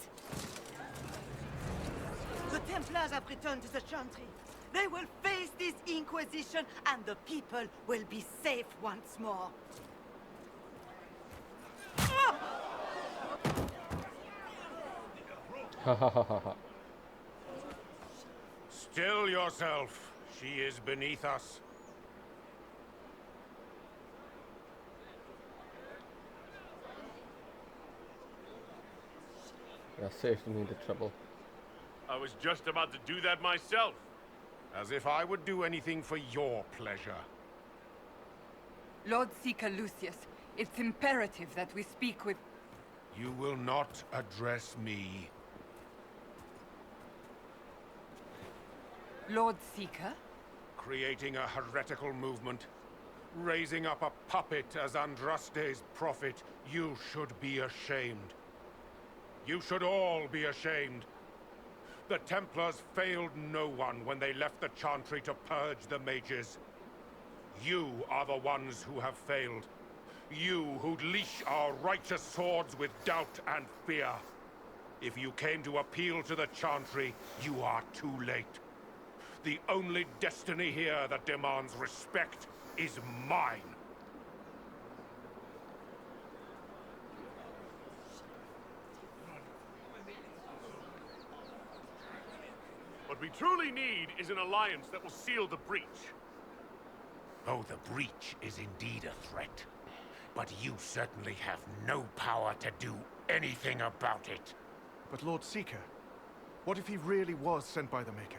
The Templars have returned to the Chantry. They will face this Inquisition, and the people will be safe once more. Still yourself. She is beneath us. Yeah, saved me the trouble. I was just about to do that myself. As if I would do anything for your pleasure. Lord Seeker Lucius, it's imperative that we speak with... You will not address me. Lord Seeker? Creating a heretical movement. Raising up a puppet as Andraste's prophet, you should be ashamed. You should all be ashamed. The Templars failed no one when they left the Chantry to purge the mages. You are the ones who have failed. You who'd leash our righteous swords with doubt and fear. If you came to appeal to the Chantry, you are too late. The only destiny here that demands respect is mine. What we truly need is an alliance that will seal the breach. Oh, the breach is indeed a threat. But you certainly have no power to do anything about it. But Lord Seeker, what if he really was sent by the Maker?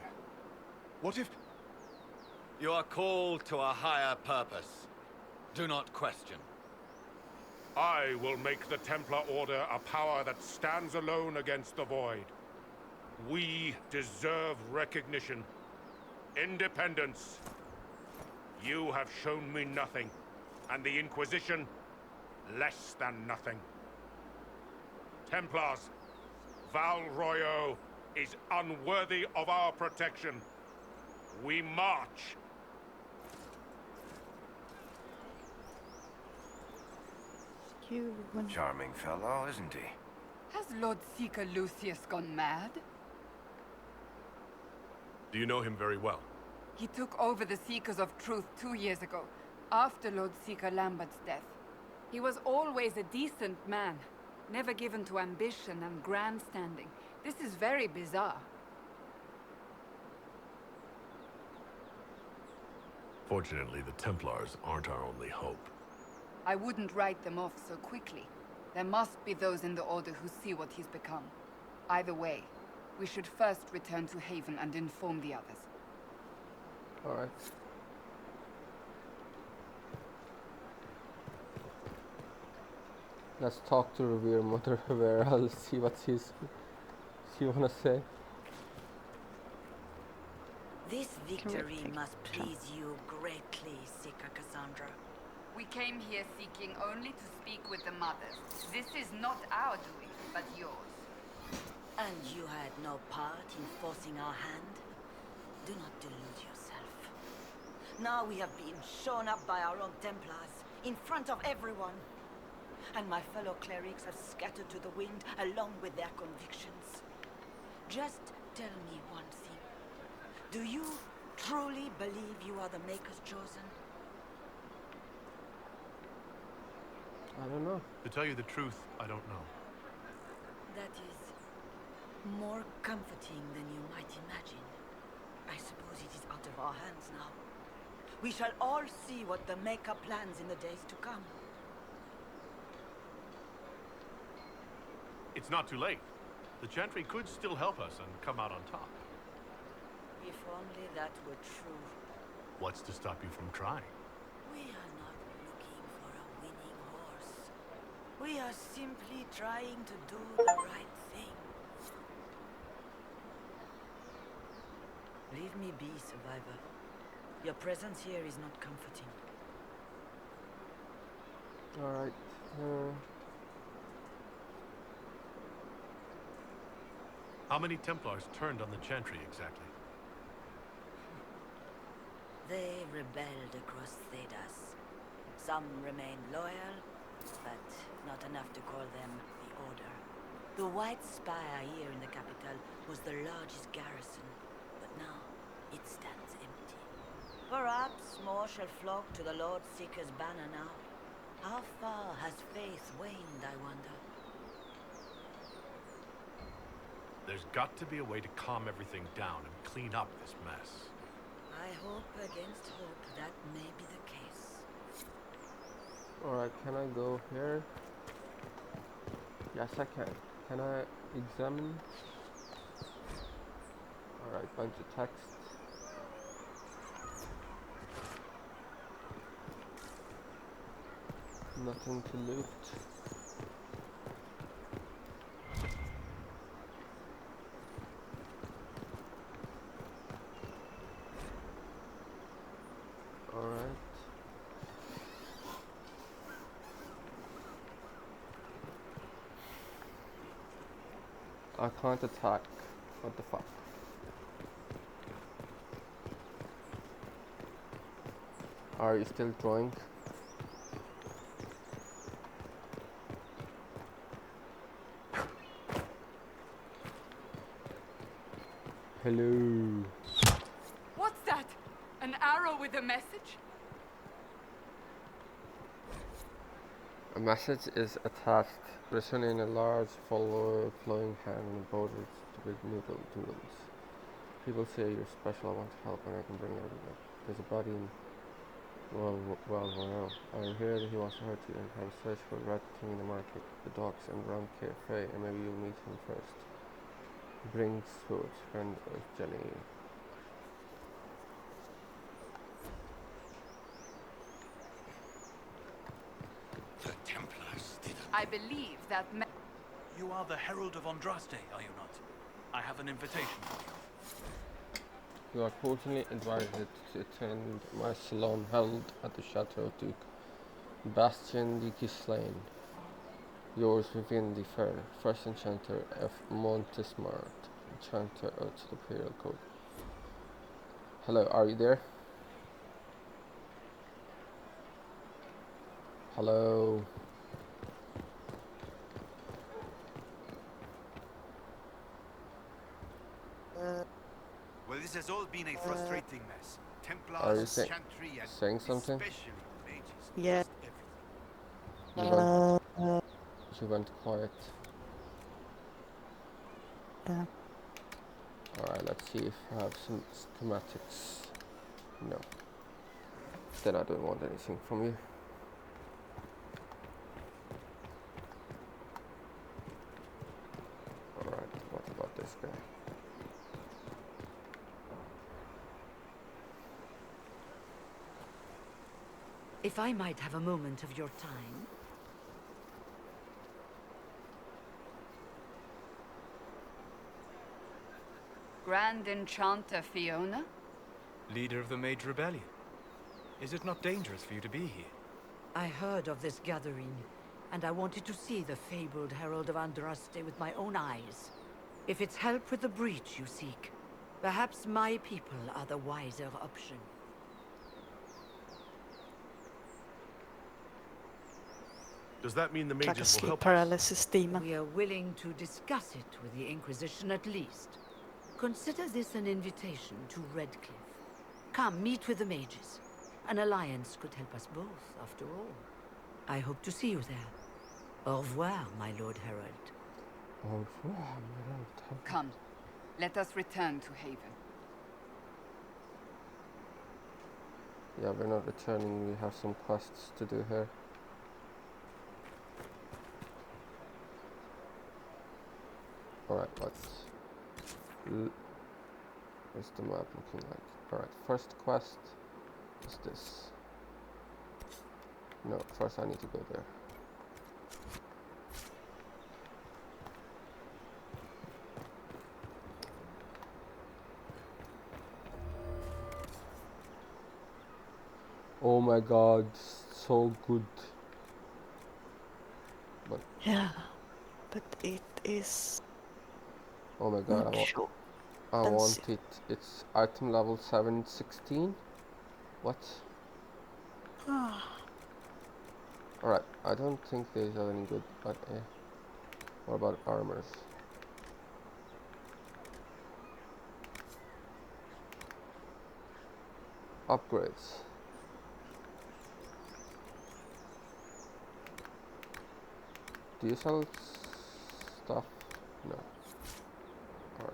What if... You are called to a higher purpose. Do not question. I will make the Templar Order a power that stands alone against the Void. We deserve recognition. Independence. You have shown me nothing, and the Inquisition, less than nothing. Templars, Val Royo is unworthy of our protection. We march. Charming fellow, isn't he? Has Lord Seeker Lucius gone mad? Do you know him very well? He took over the Seekers of Truth 2 years ago, after Lord Seeker Lambert's death. He was always a decent man, never given to ambition and grandstanding. This is very bizarre. Fortunately, the Templars aren't our only hope. I wouldn't write them off so quickly. There must be those in the Order who see what he's become. Either way, we should first return to Haven and inform the others. Alright. Let's talk to Revere Mother where I'll see what she wanna say. This victory must please you greatly, Seeker Cassandra. We came here seeking only to speak with the mothers. This is not our doing, but yours. And you had no part in forcing our hand? Do not delude yourself. Now we have been shown up by our own Templars, in front of everyone. And my fellow clerics have scattered to the wind along with their convictions. Just tell me one thing. Do you truly believe you are the Maker's chosen? I don't know. To tell you the truth, I don't know. That is more comforting than you might imagine. I suppose it is out of our hands now. We shall all see what the Maker plans in the days to come. It's not too late. The Chantry could still help us and come out on top. If only that were true. What's to stop you from trying? We are not looking for a winning horse. We are simply trying to do the right thing. Leave me be, Survivor. Your presence here is not comforting. Alright. How many Templars turned on the Chantry exactly? They rebelled across Thedas. Some remained loyal, but not enough to call them the Order. The White Spire here in the capital was the largest garrison, but now it stands empty. Perhaps more shall flock to the Lord Seeker's banner now. How far has faith waned, I wonder? There's got to be a way to calm everything down and clean up this mess. I hope against hope that may be the case. Alright, can I go here? Yes, I can. Can I examine? Alright, bunch of text. Nothing to loot. Alright. I can't attack. What the fuck? Are you still drawing? Hello. What's that? An arrow with a message? A message is attached, written in a large, flowing hand and bordered with doodles. People say you're special, I want to help, and I can bring everyone. There's a body in well, I hear that he wants to hurt you and have a search for the Red King in the market, the docks and round cafe, and maybe you'll meet him first. Bring sword, friend of Jenny. The Templars didn't. I believe that You are the Herald of Andraste, are you not? I have an invitation for you. You are cordially invited to attend my salon held at the Chateau of Duke Bastien de Gislaine. Yours within the fair, first enchanter of Montesmart, enchanter of the Imperial Code. Hello, are you there? Hello. Well, this has all been a frustrating mess. Are you Templars, Chantry, and saying something? especially mages. Yeah. She went quiet. Yeah. Alright, let's see if I have some schematics. No. Then I don't want anything from you. Alright, what about this guy? If I might have a moment of your time. Grand Enchanter Fiona? Leader of the Mage Rebellion. Is it not dangerous for you to be here? I heard of this gathering, and I wanted to see the fabled Herald of Andraste with my own eyes. If it's help with the breach you seek, perhaps my people are the wiser option. Does that mean the Like a mages will sleep help us? paralysis demon. We are willing to discuss it with the Inquisition at least. Consider this an invitation to Redcliffe. Come, meet with the mages. An alliance could help us both, after all. I hope to see you there. Au revoir, my Lord Herald. Au revoir, my Lord. Come, let us return to Haven. Yeah, we're not returning, we have some quests to do here. Alright, what's the map looking like? Alright, first quest is this. No, first I need to go there. Oh my god, so good. But yeah, but it is. Oh my god, I want it. It's item level 716. What? Alright, I don't think these are any good, but what about armors? Upgrades. Do you sell stuff? No. Alright.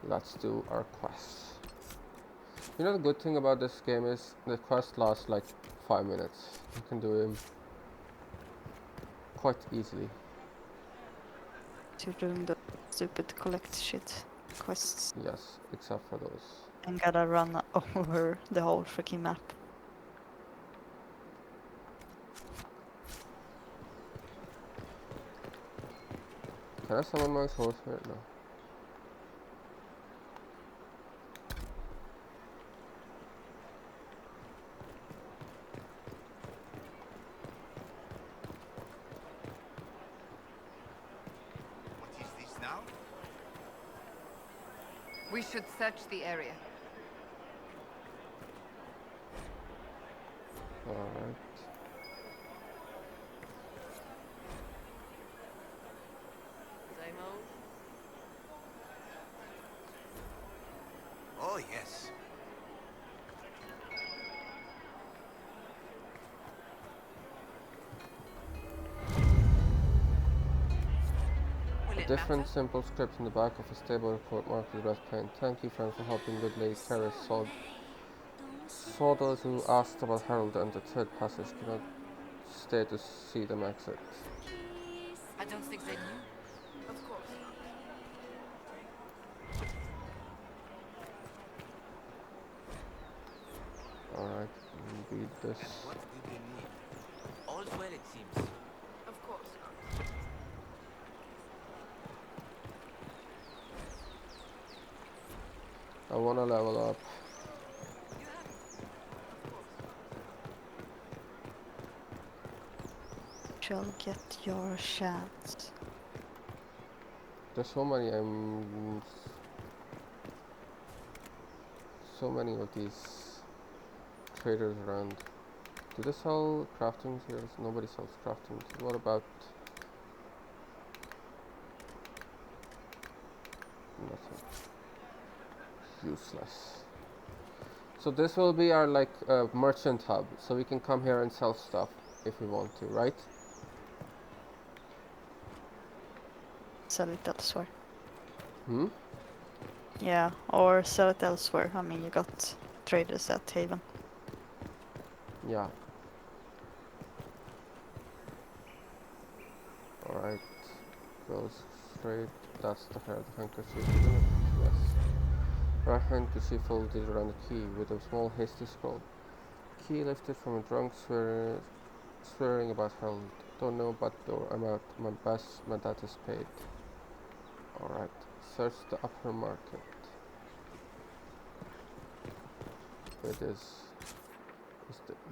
Let's do our quests. You know the good thing about this game is the quest lasts like 5 minutes. You can do them quite easily. You're doing the stupid collect shit quests. Yes, except for those. And gotta run over the whole freaking map. Can I summon my horse here? No. We should search the area. Alright. Same old. Oh, yes. Different simple script in the back of a stable report marked with red paint. Thank you, friend, for helping good Lady Kara saw those who asked about Harold and the third passage cannot stay to see them exit. I don't think they knew. Of course. Alright, read this. What do they need? All's well, it seems. Of course. I wanna level up. Shall get your chance. There's so many so many of these traders around. Do they sell crafting here? Nobody sells crafting. What about nothing? Useless. So this will be our like merchant hub, so we can come here and sell stuff if we want to, right? Sell it elsewhere. Hmm? Yeah, or sell it elsewhere. I mean, you got traders at Haven. Yeah. Alright. Goes straight. That's the hair, the handkerchief, isn't it? Yes. Right handkerchief folded around the key with a small hasty scroll. Key lifted from a drunk swearing about Harold. Don't know about door. I'm out. My debt is paid. Alright. Search the upper market. It is.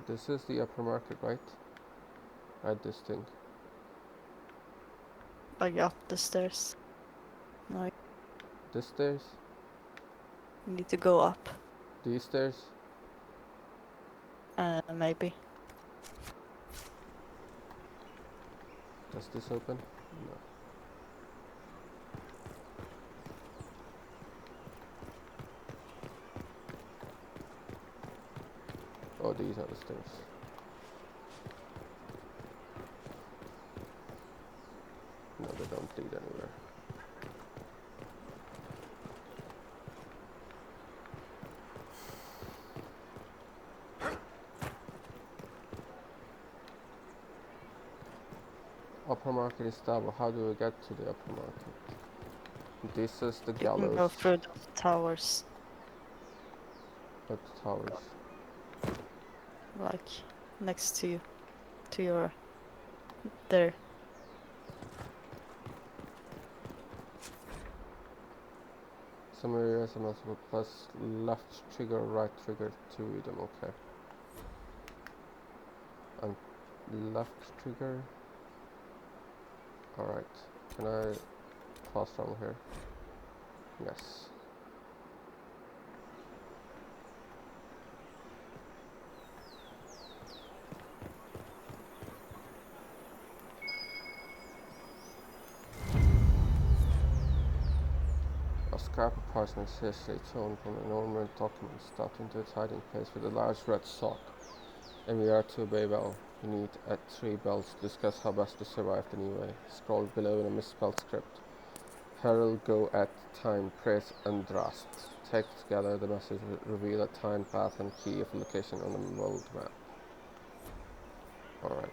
This is the upper market, right? Right, this thing. Like up the stairs. Like, This stairs? you need to go up. These stairs? Maybe. Does this open? No. Oh, these are the stairs. No, they don't lead anywhere. Upper market is double. How do we get to the upper market? This is the You can go gallows. through the towers. What towers? Like, next to you. To your... There. Some areas are multiple plus left trigger, right trigger to read them, okay. And left trigger. Alright. Can I fast travel here? Yes. A scrap of parchment seriously torn from an ornament document stuffed into its hiding place with a large red sock. And we are to obey well. We need at 3 bells to discuss how best to survive the new way. Scrolled below in a misspelled script. Herald go at time, press and drast. Take together the message, reveal a time, path and key of location on the world map. Alright.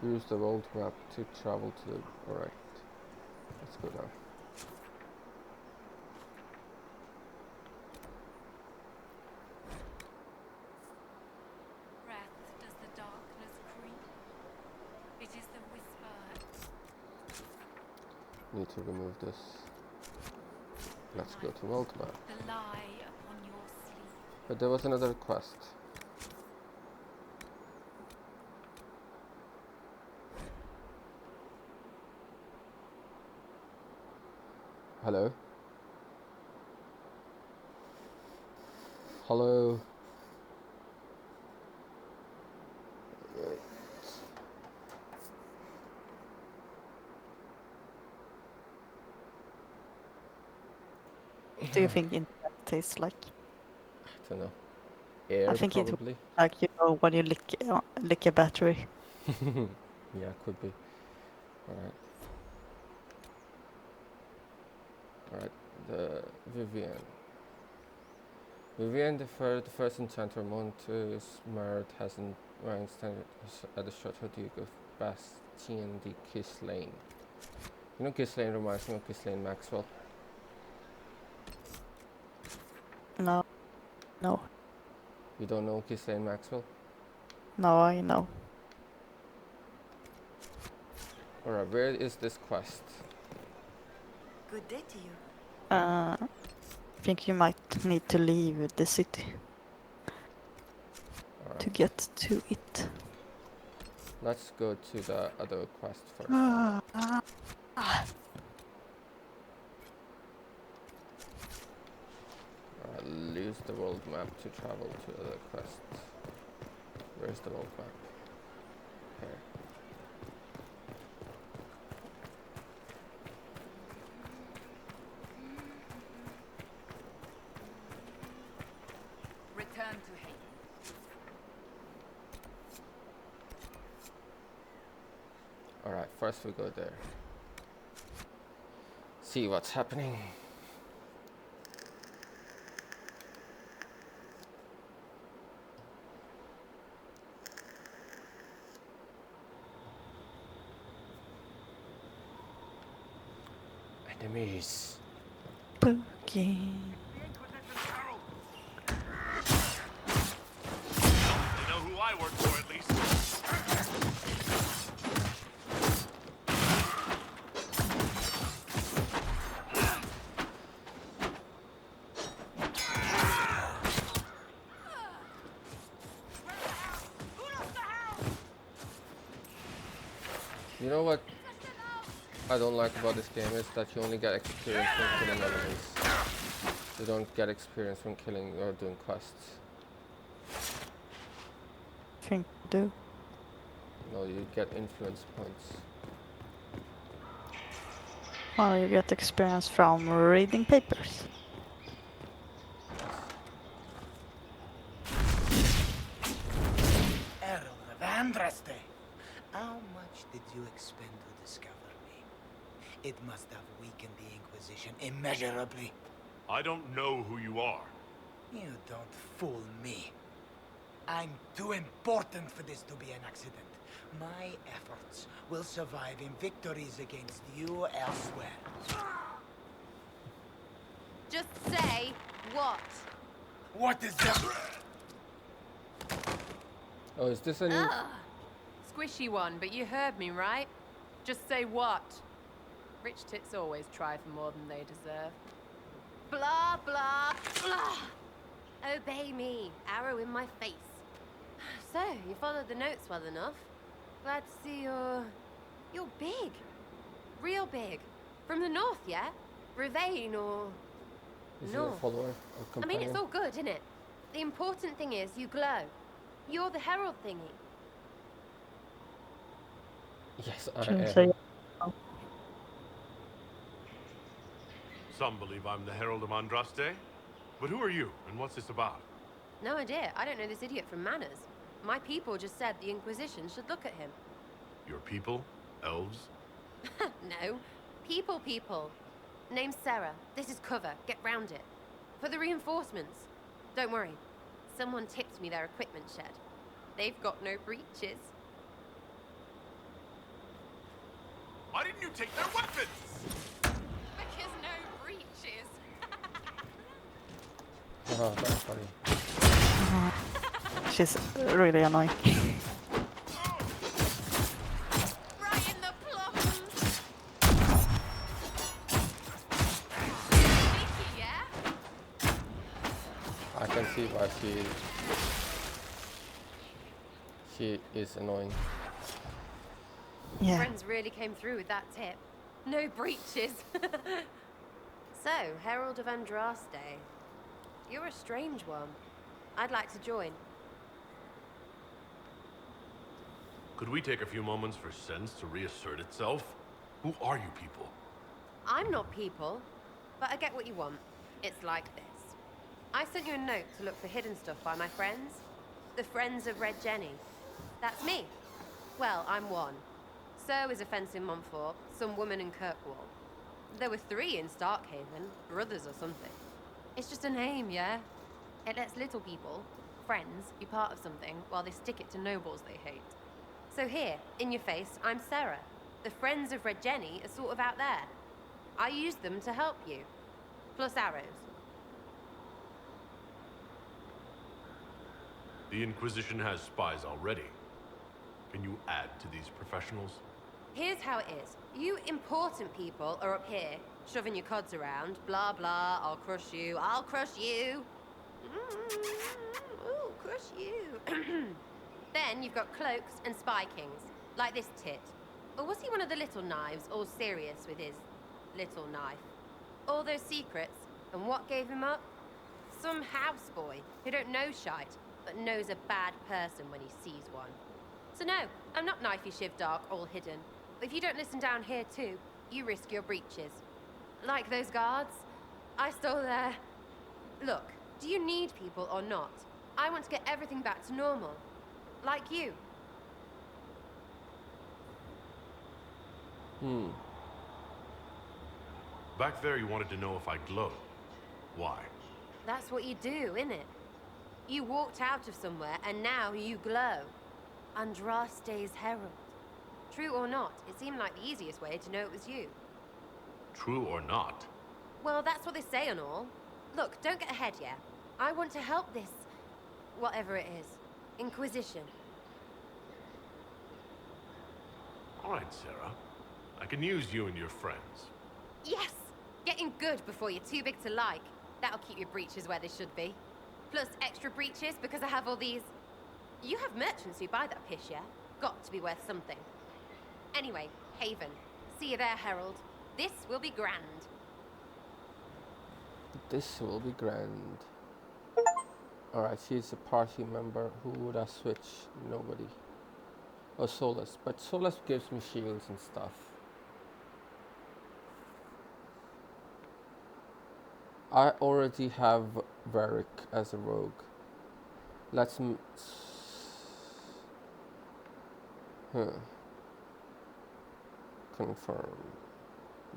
Use the world map to travel to the... Alright. Let's go down. Wrath does the darkness creep. It is the whisper. Need to remove this. Let's go to world map. The lie upon your sleep. But there was another quest. Hello? Hello? What do you think internet tastes like? I don't know. Air, I think probably. it like, you know, when you lick a battery. Yeah, could be. Alright. Alright, the Vivian. Vivian, the first enchanter Montes Mart hasn't rank standard at the Chateau Duke of Bastien de Kislane. You know Kislane reminds me of Kislane Maxwell. No. No. You don't know Kislane Maxwell? No, I know. Alright, where is this quest? Good day to you. I think you might need to leave the city to get to it. Let's go to the other quest first. I'll use the world map to travel to other quests. Where's the world map? Here. Return to Hayden. Alright, first we go there. See what's happening. Enemies. Spooky. You know who I work for, at least. You know what I don't like about this game is that you only get experience from killing enemies. You don't get experience from killing or doing quests. Think do. No, you get influence points. Well, you get experience from reading papers. Herald of Andraste, how much did you expend to discover me? It must have weakened the Inquisition immeasurably. I don't know who you are. You don't fool me. I'm too important for this to be an accident. My efforts will survive in victories against you elsewhere. Just say what? What is that? Oh, is this a new... Squishy one, but you heard me, right? Just say what? Rich tits always try for more than they deserve. Blah, blah, blah. Obey me. Arrow in my face. So, you followed the notes well enough. Glad to see you're big. Real big. From the north, yeah? Ravane or... Is he a follower or I companion? mean, it's all good, isn't it? The important thing is you glow. You're the herald thingy. Yes, I Shouldn't am. say- Some believe I'm the Herald of Andraste. But who are you, and what's this about? No idea. I don't know this idiot from Manners. My people just said the Inquisition should look at him. Your people? Elves? No. People. Name's Sarah. This is cover. Get round it. For the reinforcements. Don't worry. Someone tipped me their equipment shed. They've got no breaches. Why didn't you take their weapons? Because no breaches. Oh, that's funny. She's really annoying. Right in the plums. Sneaky, yeah? I can see why she is annoying. Yeah. Friends really came through with that tip. No breaches. So, Herald of Andraste. You're a strange one. I'd like to join. Could we take a few moments for sense to reassert itself? Who are you people? I'm not people, but I get what you want. It's like this. I sent you a note to look for hidden stuff by my friends. The Friends of Red Jenny. That's me. Well, I'm one. So is a fence in Montfort, some woman in Kirkwall. There were 3 in Starkhaven, brothers or something. It's just a name, yeah? It lets little people, friends, be part of something while they stick it to nobles they hate. So here, in your face, I'm Sarah. The Friends of Red Jenny are sort of out there. I use them to help you. Plus arrows. The Inquisition has spies already. Can you add to these professionals? Here's how it is. You important people are up here, shoving your cods around. Blah, blah, I'll crush you, I'll crush you. Ooh, crush you. Then you've got cloaks and spy kings, like this tit. Or was he one of the little knives, all serious with his little knife? All those secrets, and what gave him up? Some houseboy who don't know shite, but knows a bad person when he sees one. So no, I'm not knifey shiv dark, all hidden. But if you don't listen down here too, you risk your breeches. Like those guards, I stole their... Look, do you need people or not? I want to get everything back to normal. Like you. Back there you wanted to know if I glow. Why? That's what you do, innit? You walked out of somewhere and now you glow. Andraste's herald. True or not, it seemed like the easiest way to know it was you. True or not? Well, that's what they say and all. Look, don't get ahead yet. I want to help this... whatever it is. Inquisition. All right, Sarah. I can use you and your friends. Yes! Getting good before you're too big to like. That'll keep your breeches where they should be. Plus extra breeches because I have all these... You have merchants who buy that pish, yeah? Got to be worth something. Anyway, Haven. See you there, Herald. This will be grand. This will be grand. Alright, she's a party member. Who would I switch? Nobody. Oh, Solus. But Solus gives me shields and stuff. I already have Varric as a rogue. Let's... Confirm.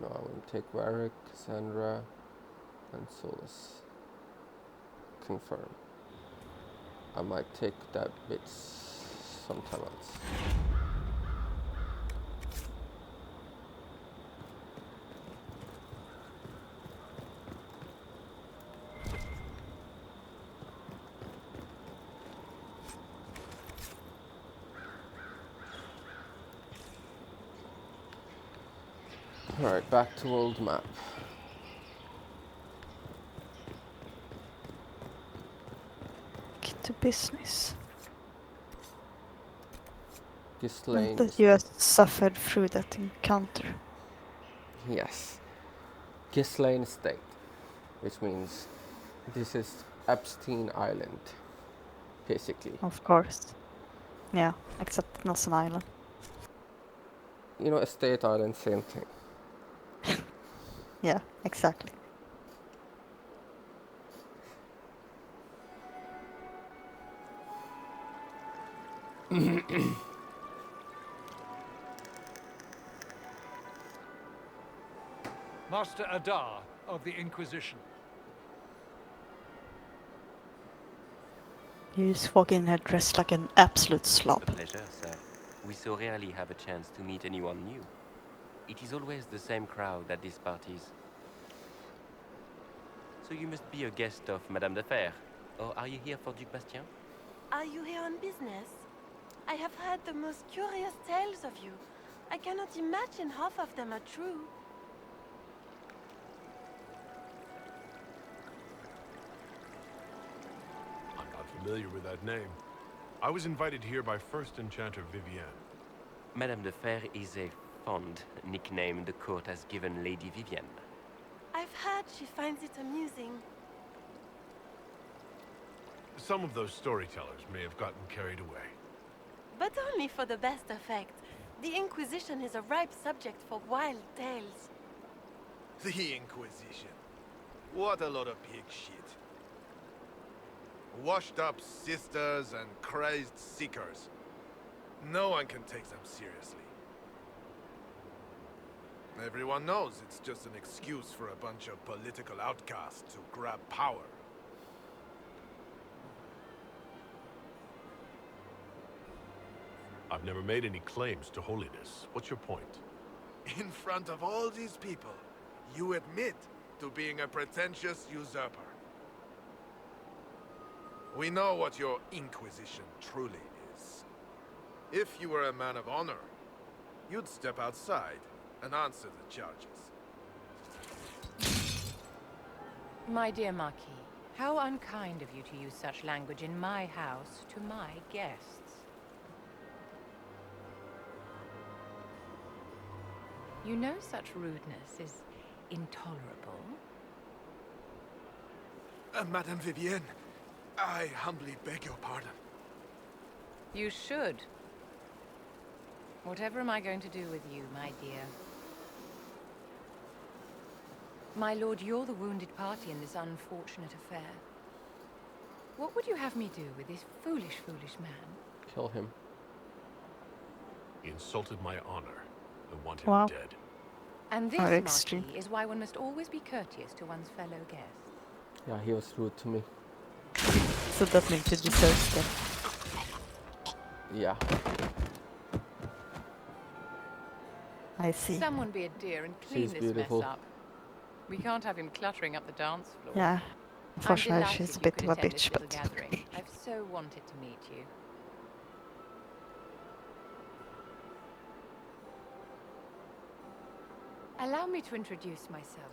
No, I will take Varric, Cassandra, and Solus. Confirm. I might take that bit sometime else. Alright, back to old map. Get to business. Ghislaine. That you have suffered through that encounter. Yes. Ghislaine Estate, which means this is Epstein Island, basically. Of course. Yeah, except it's not an island. You know, Estate Island, same thing. Yeah, exactly. Master Adar of the Inquisition. You just walk in here dressed like an absolute slob. A pleasure, sir. We so rarely have a chance to meet anyone new. It is always the same crowd at these parties. So you must be a guest of Madame de Fer. Or are you here for Duc Bastien? Are you here on business? I have heard the most curious tales of you. I cannot imagine half of them are true. I'm not familiar with that name. I was invited here by First Enchanter Vivienne. Madame de Fer is a fond nickname the court has given Lady Vivienne. I I've heard she finds it amusing. Some of those storytellers may have gotten carried away. But only for the best effect. The Inquisition is a ripe subject for wild tales. The Inquisition. What a lot of pig shit. Washed up sisters and crazed seekers. No one can take them seriously. Everyone knows it's just an excuse for a bunch of political outcasts to grab power. I've never made any claims to holiness. What's your point? In front of all these people, you admit to being a pretentious usurper. We know what your Inquisition truly is. If you were a man of honor, you'd step outside and answer the charges. My dear Marquis, how unkind of you to use such language in my house to my guests. You know such rudeness is intolerable. Madame Vivienne, I humbly beg your pardon. You should. Whatever am I going to do with you, my dear? My lord, you're the wounded party in this unfortunate affair. What would you have me do with this foolish, foolish man? Kill him. He insulted my honor. I want him dead. And this, Very Marquis, extreme. is why one must always be courteous to one's fellow guests. Yeah, he was rude to me. So that means you deserve that. Yeah. I see. Someone be a dear and clean She's this beautiful. mess up. We can't have him cluttering up the dance floor. Yeah. Unfortunately, I'm she's a delighted bit you of a could attend bitch, this little but gathering. I've so wanted to meet you. Allow me to introduce myself.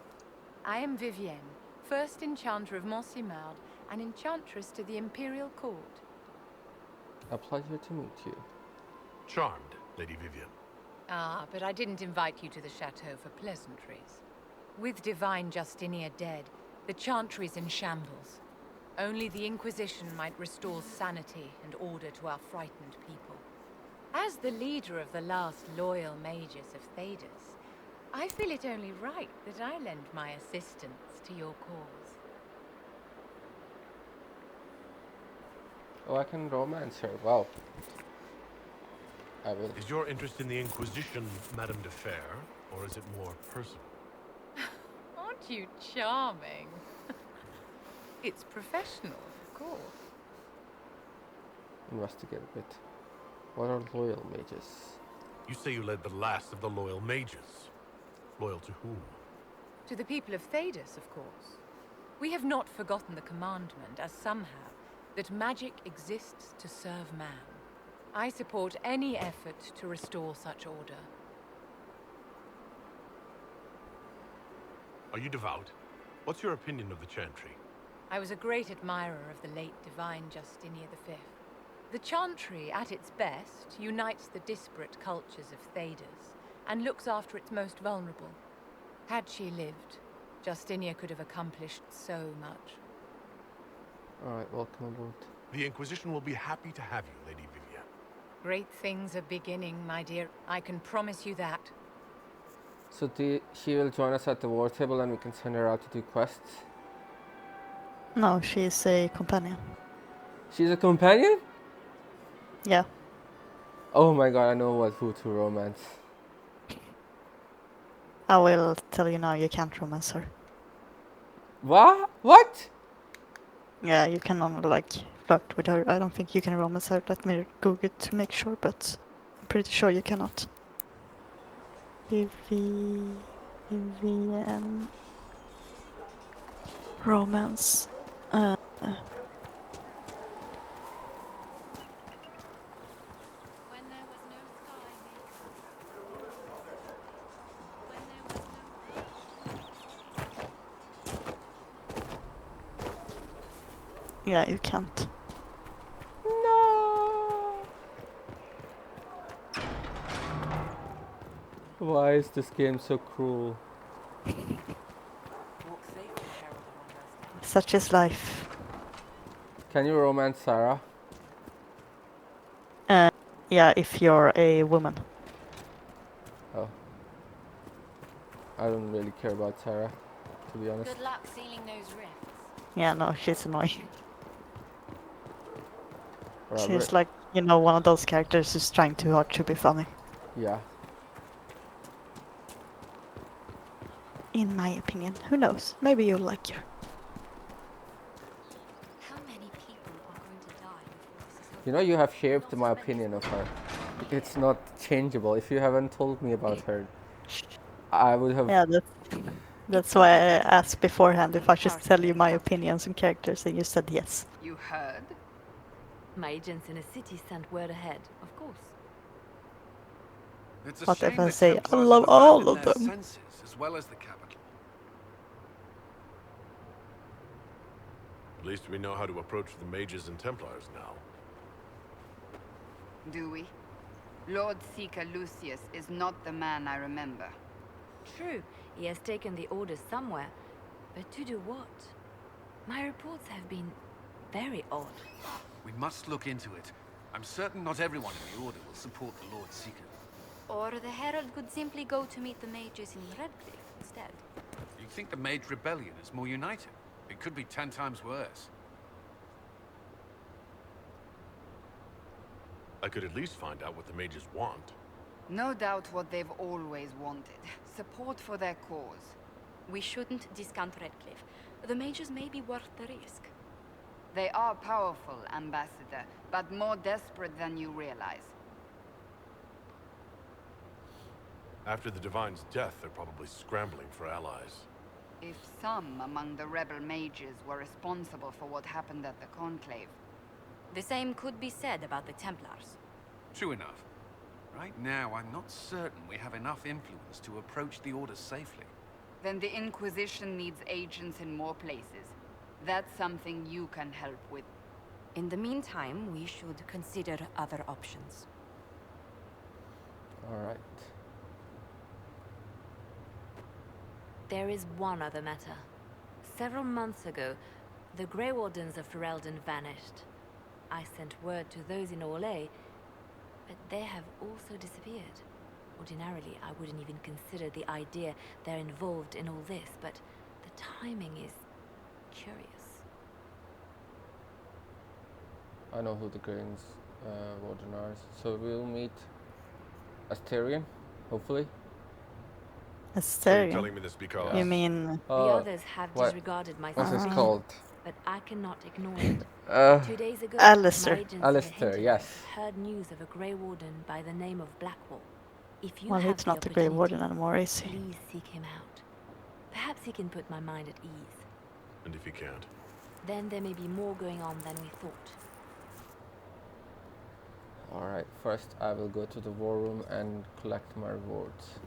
I am Vivienne, first Enchanter of Montsimard and Enchantress to the Imperial Court. A pleasure to meet you. Charmed, Lady Vivienne. Ah, but I didn't invite you to the chateau for pleasantries. With Divine Justinia dead, the Chantry's in shambles. Only the Inquisition might restore sanity and order to our frightened people. As the leader of the last loyal mages of Thedas, I feel it only right that I lend my assistance to your cause. Oh, I can romance her. Wow. I will. Is your interest in the Inquisition, Madame de Fer, or is it more personal? Aren't you charming? It's professional, of course. Investigate a bit. What are loyal mages? You say you led the last of the loyal mages. Loyal to whom? To the people of Thedas, of course. We have not forgotten the commandment, as some have, that magic exists to serve man. I support any effort to restore such order. Are you devout? What's your opinion of the Chantry? I was a great admirer of the late Divine Justinia V. The Chantry, at its best, unites the disparate cultures of Thedas and looks after its most vulnerable. Had she lived, Justinia could have accomplished so much. Alright, welcome aboard. The Inquisition will be happy to have you, Lady Vivienne. Great things are beginning, my dear. I can promise you that. So she will join us at the war table and we can send her out to do quests? no, she's a companion. She's a companion? Yeah. Oh my god, I know who to romance. I will tell you now, you can't romance her. What? What? Yeah, you can only like flirt with her. I don't think you can romance her. Let me Google it to make sure, but I'm pretty sure you cannot. Vivienne romance. Yeah, you can't. No. Why is this game so cruel? Such is life. Can you romance Sarah? Yeah, if you're a woman. Oh. I don't really care about Sarah, to be honest. Good luck sealing those rifts. Yeah, no, she's annoying. Right, She's like, you know, one of those characters who's trying too hard to be funny. Yeah. In my opinion. Who knows? Maybe you'll like her. How many people are going to die before this is over? You know, you have shaped my opinion of her. It's not changeable. If you haven't told me about her, I would have... Yeah, that's why I asked beforehand if I should tell you my opinions on characters, and you said yes. You heard? My agents in a city sent word ahead, of course. It's a What shame if I the say, I Templars love have all abandoned of their them? senses, as well as the capital. At least we know how to approach the mages and Templars now. Do we? Lord Seeker Lucius is not the man I remember. True, he has taken the orders somewhere, but to do what? My reports have been very odd. We must look into it. I'm certain not everyone in the Order will support the Lord Seeker. Or the Herald could simply go to meet the mages in Redcliffe instead. You think the Mage Rebellion is more united? It could be 10 times worse. I could at least find out what the mages want. No doubt what they've always wanted. Support for their cause. We shouldn't discount Redcliffe. The mages may be worth the risk. They are powerful, Ambassador, but more desperate than you realize. After the Divine's death, they're probably scrambling for allies. If some among the rebel mages were responsible for what happened at the Conclave. The same could be said about the Templars. True enough. Right now, I'm not certain we have enough influence to approach the Order safely. Then the Inquisition needs agents in more places. That's something you can help with. In the meantime, we should consider other options. Alright. There is one other matter. Several months ago, the Grey Wardens of Ferelden vanished. I sent word to those in Orlais, but they have also disappeared. Ordinarily, I wouldn't even consider the idea they're involved in all this, but the timing is curious. I know who the Grains Warden are. So we'll meet Asterion, hopefully. Are you telling me this because... You mean... The others have disregarded my What's it suggestion, called? but I cannot ignore it. 2 days ago, Alistair. my agents Alistair, yes. heard news of a Grey Warden by the name of Blackwall. If you Well, have he's the not the Grey Warden opportunity, anymore, is he? please seek him out. Perhaps he can put my mind at ease. And if you can't? Then there may be more going on than we thought. Alright, first I will go to the war room and collect my rewards.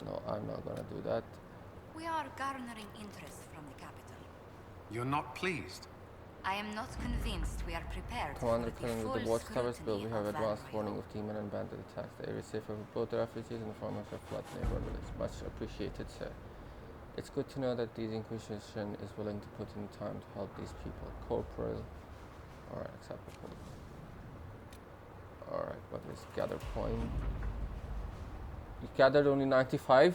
No, I'm not gonna do that. We are garnering interest from the capital. You're not pleased? I am not convinced we are prepared Commander for the telling full with the watchtowers built, scrutiny we have of advanced Valroy. warning of demon and bandit attacks. The area is safe for both the refugees and the farmers of flood neighborhood. It's much appreciated, sir. It's good to know that the Inquisition is willing to put in time to help these people. Corporal. Alright, acceptable. Alright, what is gather point? You gathered only 95?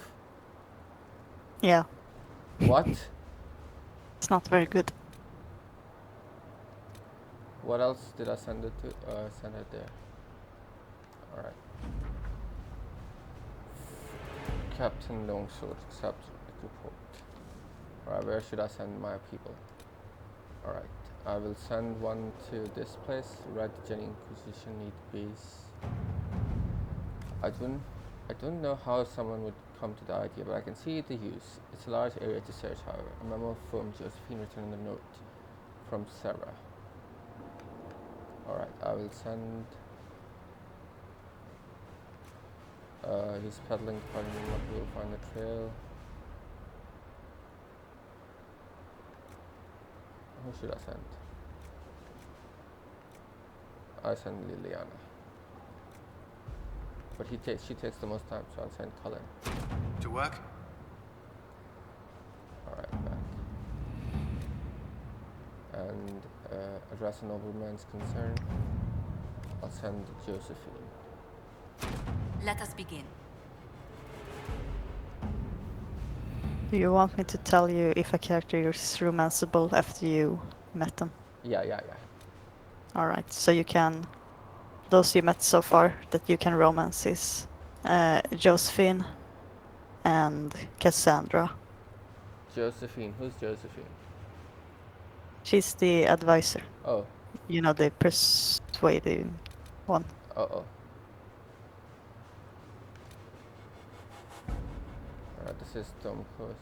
Yeah. What? It's not very good. What else did I send it to? Send it there. Alright. Captain Longsword, accept report. Alright, where should I send my people? Alright, I will send one to this place. Red Gen Inquisition need base. I don't know how someone would come to the idea, but I can see the use. It's a large area to search, however. A memo from Josephine returned a note from Sarah. Alright, I will send He's pedaling, finding what we'll find the trail. Who should I send? I send Liliana. But she takes the most time, so I'll send Cullen. To work? Alright, back. And address a nobleman's concern. I'll send Josephine. Let us begin. Do you want me to tell you if a character is romanceable after you met them? Yeah. Alright, so you can... Those you met so far that you can romance is Josephine and Cassandra. Josephine, who's Josephine? She's the advisor. Oh. You know, the persuading one. Uh-oh. Alright, this is Tom Coast.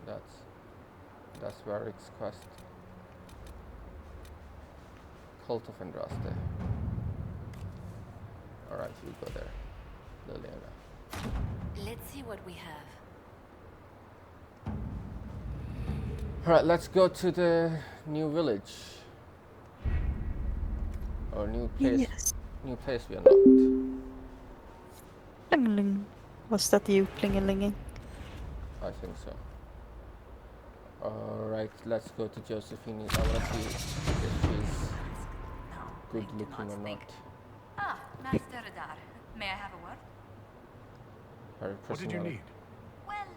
That's Varric's quest. Cult of Andraste. Alright, you go there, Liliana. Let's see what we have. Alright, let's go to the new village. Or new place. Yes. New place we unlocked. Pling-a-ling. Was that you pling-a-linging? I think so. Alright, let's go to Josephine. I wanna see if she's good looking or not. Ah, Master Dar. May I have a word? Her What did you personality. need? Well,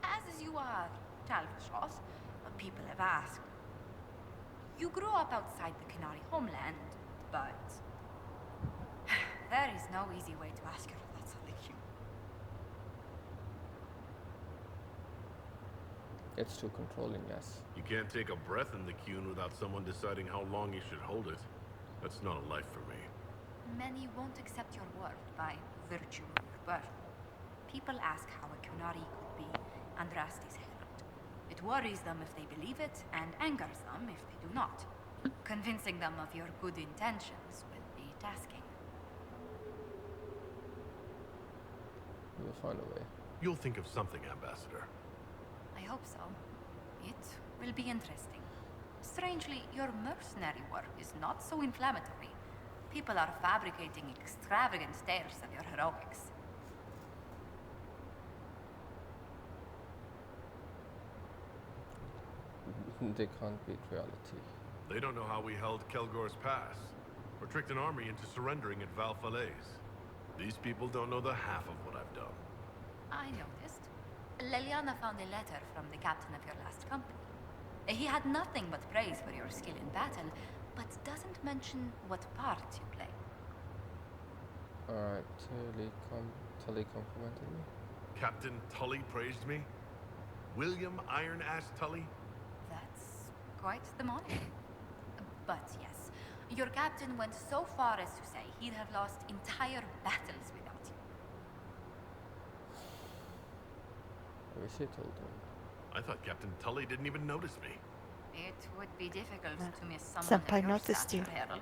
as you are Talvashos, people have asked. You grew up outside the Canary homeland, but there is no easy way to ask her about something human. It's too controlling, yes. You can't take a breath in the Qun without someone deciding how long you should hold it. That's not a life for me. Many won't accept your word by virtue of your birth. People ask how a Qunari could be Andraste's herald. It worries them if they believe it, and angers them if they do not. Convincing them of your good intentions will be tasking. We'll find a way. You'll think of something, Ambassador. I hope so. It will be interesting. Strangely, your mercenary work is not so inflammatory. People are fabricating extravagant tales of your heroics. They can't beat reality. They don't know how we held Kelgor's Pass, or tricked an army into surrendering at Val Falaise. These people don't know the half of what I've done. I noticed. Liliana found a letter from the captain of your last company. He had nothing but praise for your skill in battle, but doesn't mention what part you play. Alright, Tully complimented me. Captain Tully praised me? William Iron-Ass Tully? That's quite the moniker. But yes, your captain went so far as to say he'd have lost entire battles without you. I wish I told him. I thought Captain Tully didn't even notice me. It would be difficult to miss someone Senpai of your noticed you. stature, Herald.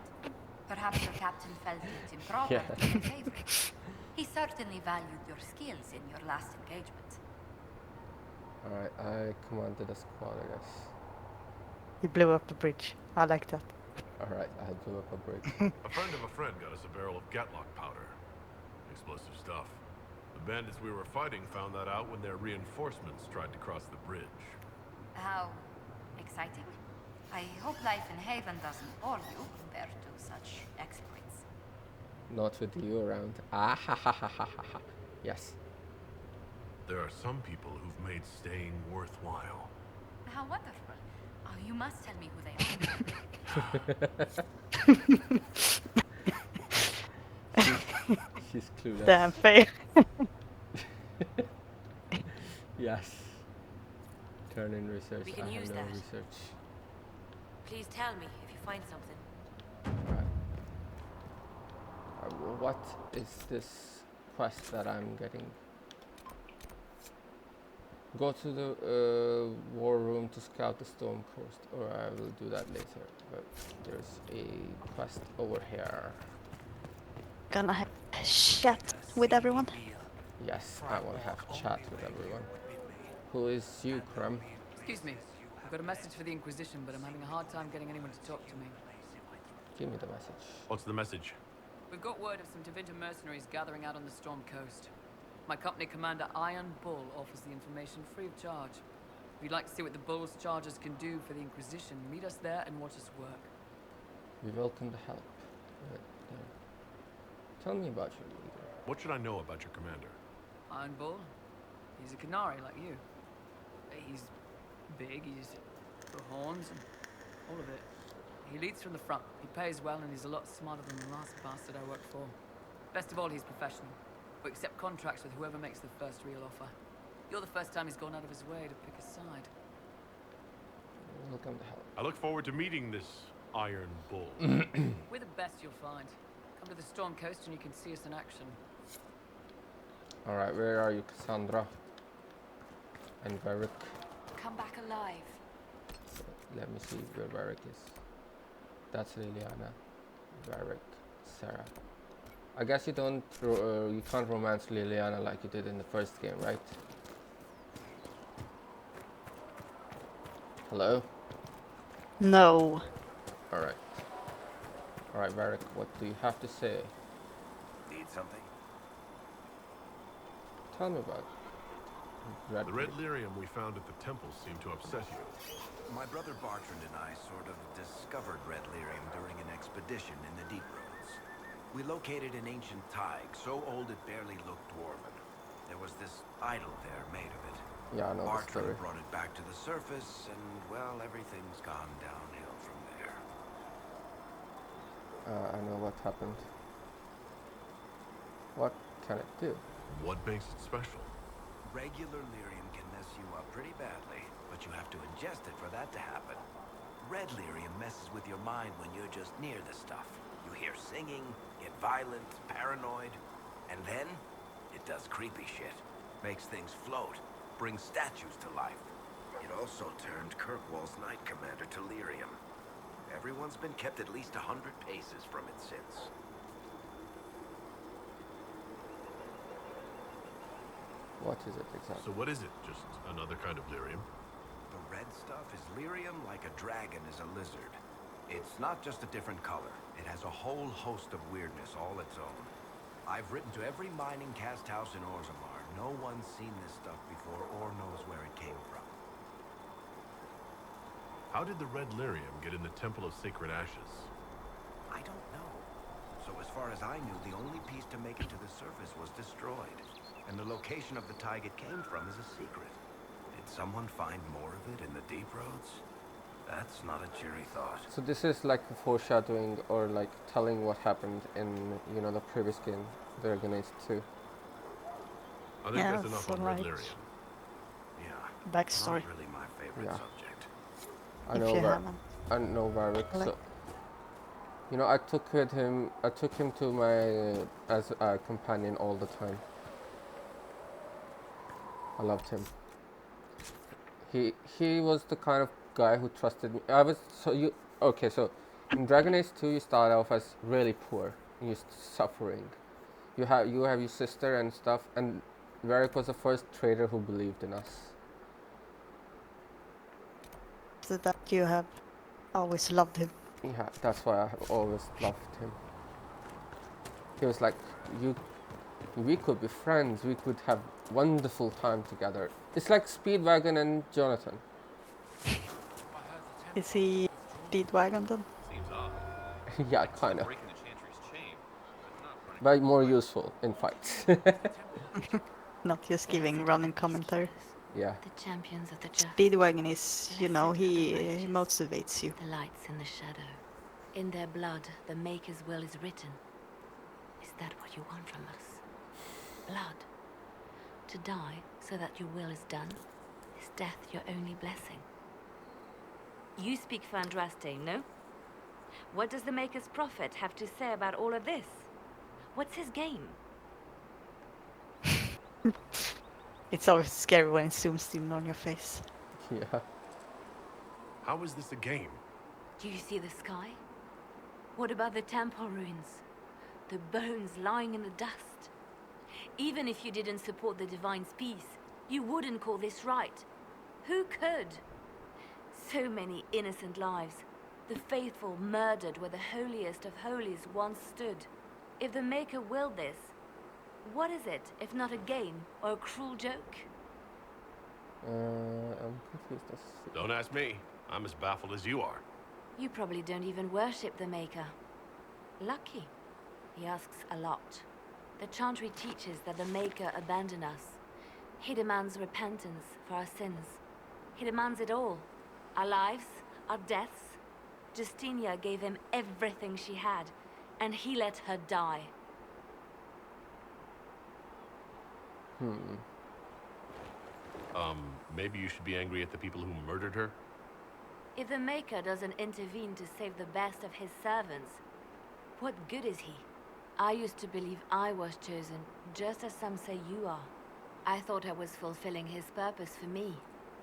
Perhaps your captain felt it improper Yeah. to be a favorite. He certainly valued your skills in your last engagement. Alright, I commanded a squad, I guess. You blew up the bridge. I like that. Alright, I blew up a bridge. A friend of a friend got us a barrel of Gatlock powder. Explosive stuff. The bandits we were fighting found that out when their reinforcements tried to cross the bridge. How exciting. I hope life in Haven doesn't bore you compared to such exploits. Not with you around. Ah ha ha ha ha ha ha. Yes. There are some people who've made staying worthwhile. How wonderful. Oh, you must tell me who they are. She's clueless. Damn fair. Yes. Turn in research. We can I have use no that. research. Please tell me if you find something. What is this quest that I'm getting? Go to the war room to scout the storm coast, or I will do that later. But there's a quest over here. Gonna have a chat with everyone. Yes, I want to have a chat with everyone. Who is you, Crumb? Excuse me. I've got a message for the Inquisition, but I'm having a hard time getting anyone to talk to me. Give me the message. What's the message? We've got word of some Tevinter mercenaries gathering out on the Storm Coast. My company commander, Iron Bull, offers the information free of charge. If you'd like to see what the Bull's charges can do for the Inquisition, meet us there and watch us work. We welcome the help. Tell me about your leader. What should I know about your commander? Iron Bull? He's a Canary like you. He's big, he's got horns and all of it. He leads from the front. He pays well and he's a lot smarter than the last bastard I worked for. Best of all, he's professional. We accept contracts with whoever makes the first real offer. You're the first time he's gone out of his way to pick a side. Welcome to help. I look forward to meeting this Iron Bull. We're the best you'll find. Come to the Storm Coast and you can see us in action. Alright, where are you, Cassandra? And Varric? Come back alive. Let me see where Varric is. That's Liliana. Varric. Sarah. I guess you don't, you can't romance Liliana like you did in the first game, right? Hello? No. Alright. Alright, Varric, what do you have to say? Need something? Tell me about it. The red lyrium we found at the temple seemed to upset you. My brother Bertrand and I sort of discovered red lyrium during an expedition in the deep roads. We located an ancient thaig, so old it barely looked dwarven. There was this idol there made of it. Yeah, I know the story. Bertrand brought it back to the surface, and, well, everything's gone downhill from there. I know what happened. What can it do? What makes it special? Regular lyrium can mess you up pretty badly, but you have to ingest it for that to happen. Red lyrium messes with your mind when you're just near the stuff. You hear singing, get violent, paranoid, and then it does creepy shit. Makes things float, brings statues to life. It also turned Kirkwall's Knight Commander to lyrium. Everyone's been kept at least 100 paces from it since. What is it exactly? So what is it? Just another kind of lyrium? The red stuff is lyrium like a dragon is a lizard. It's not just a different color. It has a whole host of weirdness all its own. I've written to every mining cast house in Orzammar. No one's seen this stuff before or knows where it came from. How did the red lyrium get in the Temple of Sacred Ashes? I don't know. So as far as I knew, the only piece to make it to the surface was destroyed. And the location of the thaig it came from is a secret. Did someone find more of it in the deep roads? That's not a cheery thought. So this is like a foreshadowing or like telling what happened in, you know, the previous game, Dragon Age 2. I think that's enough on red lyrium. Yeah. Backstory. Not really my favorite subject. I know Varric, so you know, I took him to my as a companion all the time. I loved him. He was the kind of guy who trusted me. So in Dragon Age 2 you start off as really poor, you're suffering. You have your sister and stuff, and Varric was the first trader who believed in us. So that you have always loved him. Yeah, that's why I have always loved him. He was like, we could be friends, we could have wonderful time together. It's like Speedwagon and Jonathan. Is he Speedwagon then? Yeah, kind of. But more useful in fights. Not just giving running commentary. Yeah. The champions of the just. Speedwagon is, you know, he motivates you. The lights in the shadow. In their blood, the Maker's will is written. Is that what you want from us? Blood. To die so that your will is done? Is death your only blessing? You speak for Andraste, no? What does the Maker's prophet have to say about all of this? What's his game? It's always scary when it zooms in on your face. Yeah. How is this a game? Do you see the sky? What about the temple ruins? The bones lying in the dust? Even if you didn't support the Divine's peace, you wouldn't call this right. Who could? So many innocent lives. The faithful murdered where the holiest of holies once stood. If the Maker willed this, what is it if not a game or a cruel joke? I'm confused. Don't ask me. I'm as baffled as you are. You probably don't even worship the Maker. Lucky. He asks a lot. The Chantry teaches that the Maker abandoned us. He demands repentance for our sins. He demands it all. Our lives, our deaths. Justinia gave him everything she had, and he let her die. Maybe you should be angry at the people who murdered her? If the Maker doesn't intervene to save the best of his servants, what good is he? I used to believe I was chosen, just as some say you are. I thought I was fulfilling his purpose for me,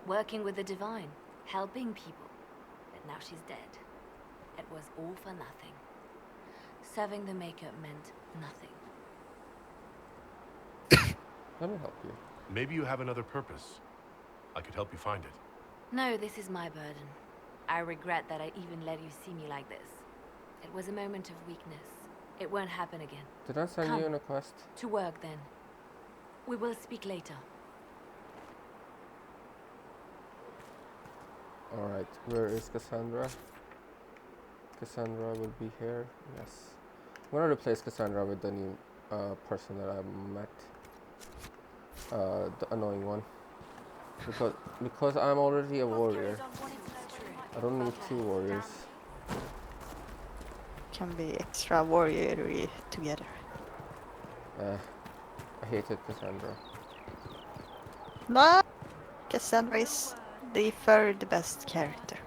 working with the Divine, helping people. But now she's dead. It was all for nothing. Serving the Maker meant nothing. Let me help you. Maybe you have another purpose. I could help you find it. No, this is my burden. I regret that I even let you see me like this. It was a moment of weakness. It won't happen again. Did I send Come. you on a quest? To work then. We will speak later. Alright, where is Cassandra? Cassandra will be here. Yes. I'm gonna replace Cassandra with the new person that I met. The annoying one. Because I'm already a warrior. I don't need 2 warriors. Can be extra warrior together. I hated Cassandra. No! Cassandra is the third best character.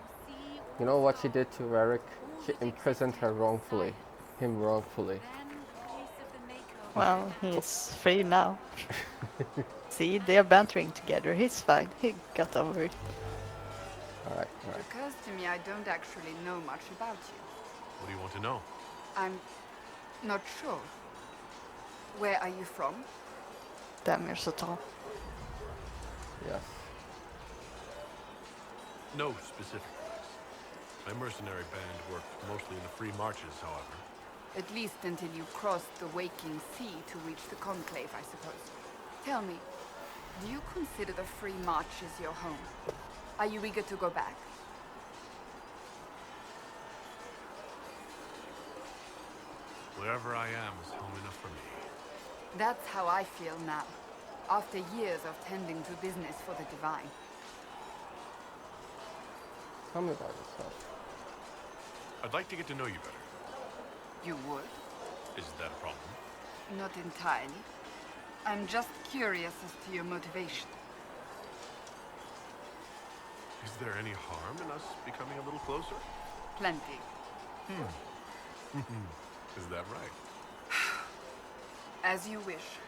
You know what she did to Varric? She imprisoned her wrongfully. Him wrongfully. Well, he's free now. See, they're bantering together. He's fine. He got over it. Alright, It occurs to me I don't actually know much about you. What do you want to know? I'm not sure. Where are you from? Damn, you're so tall. Yes. No specific place. My mercenary band worked mostly in the free marches, however. At least until you crossed the waking sea to reach the Conclave, I suppose. Tell me, do you consider the free marches your home? Are you eager to go back? Wherever I am is home enough for me. That's how I feel now, after years of tending to business for the Divine. Tell me about yourself. I'd like to get to know you better. You would? Is that a problem? Not entirely. I'm just curious as to your motivation. Is there any harm in us becoming a little closer? Plenty. Is that right? As you wish.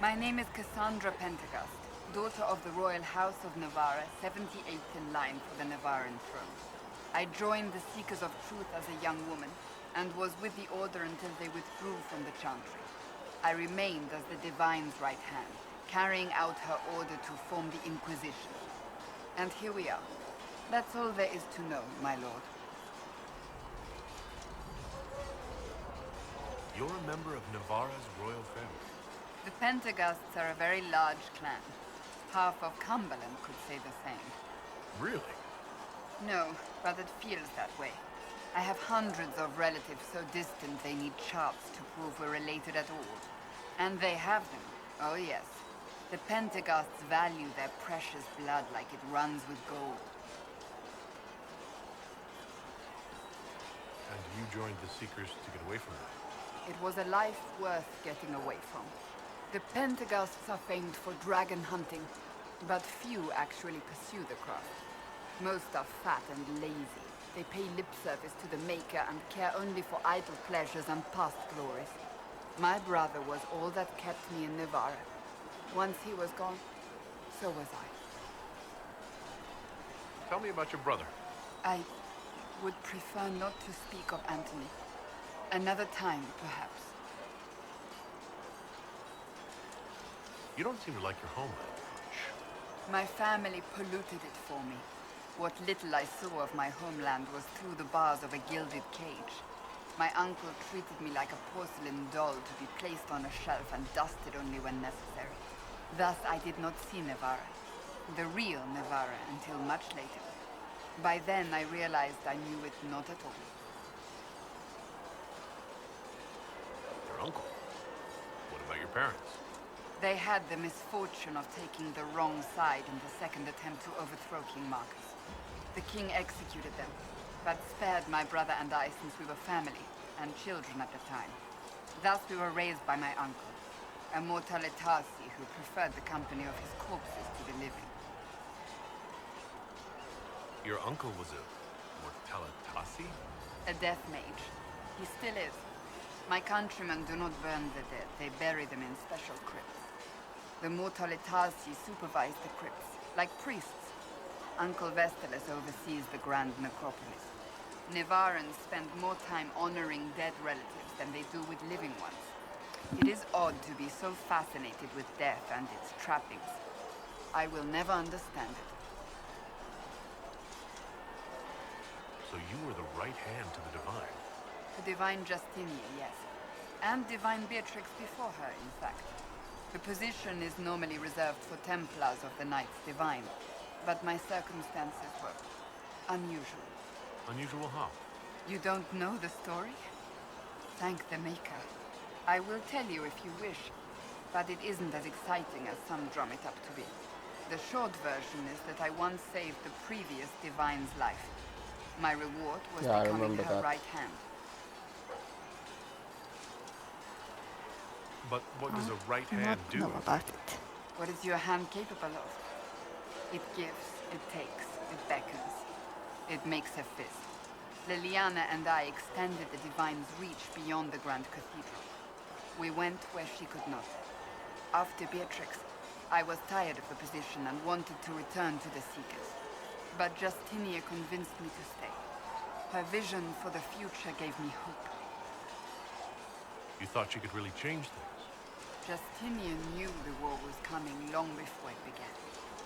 My name is Cassandra Pentagast, daughter of the Royal House of Navarra, 78th in line for the Navarran throne. I joined the Seekers of Truth as a young woman, and was with the Order until they withdrew from the Chantry. I remained as the Divine's right hand, carrying out her order to form the Inquisition. And here we are. That's all there is to know, my lord. You're a member of Navarra's royal family. The Pentagasts are a very large clan. Half of Cumberland could say the same. Really? No, but it feels that way. I have hundreds of relatives so distant they need charts to prove we're related at all. And they have them. Oh yes. The Pentagasts value their precious blood like it runs with gold. And you joined the Seekers to get away from them? It was a life worth getting away from. The Pentagasts are famed for dragon hunting, but few actually pursue the craft. Most are fat and lazy. They pay lip service to the Maker and care only for idle pleasures and past glories. My brother was all that kept me in Navarra. Once he was gone, so was I. Tell me about your brother. I would prefer not to speak of Anthony. Another time, perhaps. You don't seem to like your homeland much. My family polluted it for me. What little I saw of my homeland was through the bars of a gilded cage. My uncle treated me like a porcelain doll to be placed on a shelf and dusted only when necessary. Thus I did not see Nevarra, the real Nevarra, until much later. By then I realized I knew it not at all. Your uncle? What about your parents? They had the misfortune of taking the wrong side in the second attempt to overthrow King Marcus. The king executed them, but spared my brother and I since we were family, and children at the time. Thus we were raised by my uncle, a Mortalitasi who preferred the company of his corpses to the living. Your uncle was a Mortalitasi? A death mage. He still is. My countrymen do not burn the dead, they bury them in special crypts. The Mortalitasi supervise the crypts, like priests. Uncle Vestalis oversees the grand necropolis. Nevarrans spend more time honoring dead relatives than they do with living ones. It is odd to be so fascinated with death and its trappings. I will never understand it. So you were the right hand to the Divine? The Divine Justinia, yes. And Divine Beatrix before her, in fact. The position is normally reserved for Templars of the Knights Divine, but my circumstances were unusual. Unusual how? You don't know the story? Thank the Maker. I will tell you if you wish, but it isn't as exciting as some drum it up to be. The short version is that I once saved the previous Divine's life. My reward was becoming her right hand. But what does a right hand do? Know about it. What is your hand capable of? It gives, it takes, it beckons. It makes a fist. Liliana and I extended the Divine's reach beyond the Grand Cathedral. We went where she could not. After Beatrix, I was tired of the position and wanted to return to the Seekers. But Justinia convinced me to stay. Her vision for the future gave me hope. You thought she could really change things? Justinia knew the war was coming long before it began.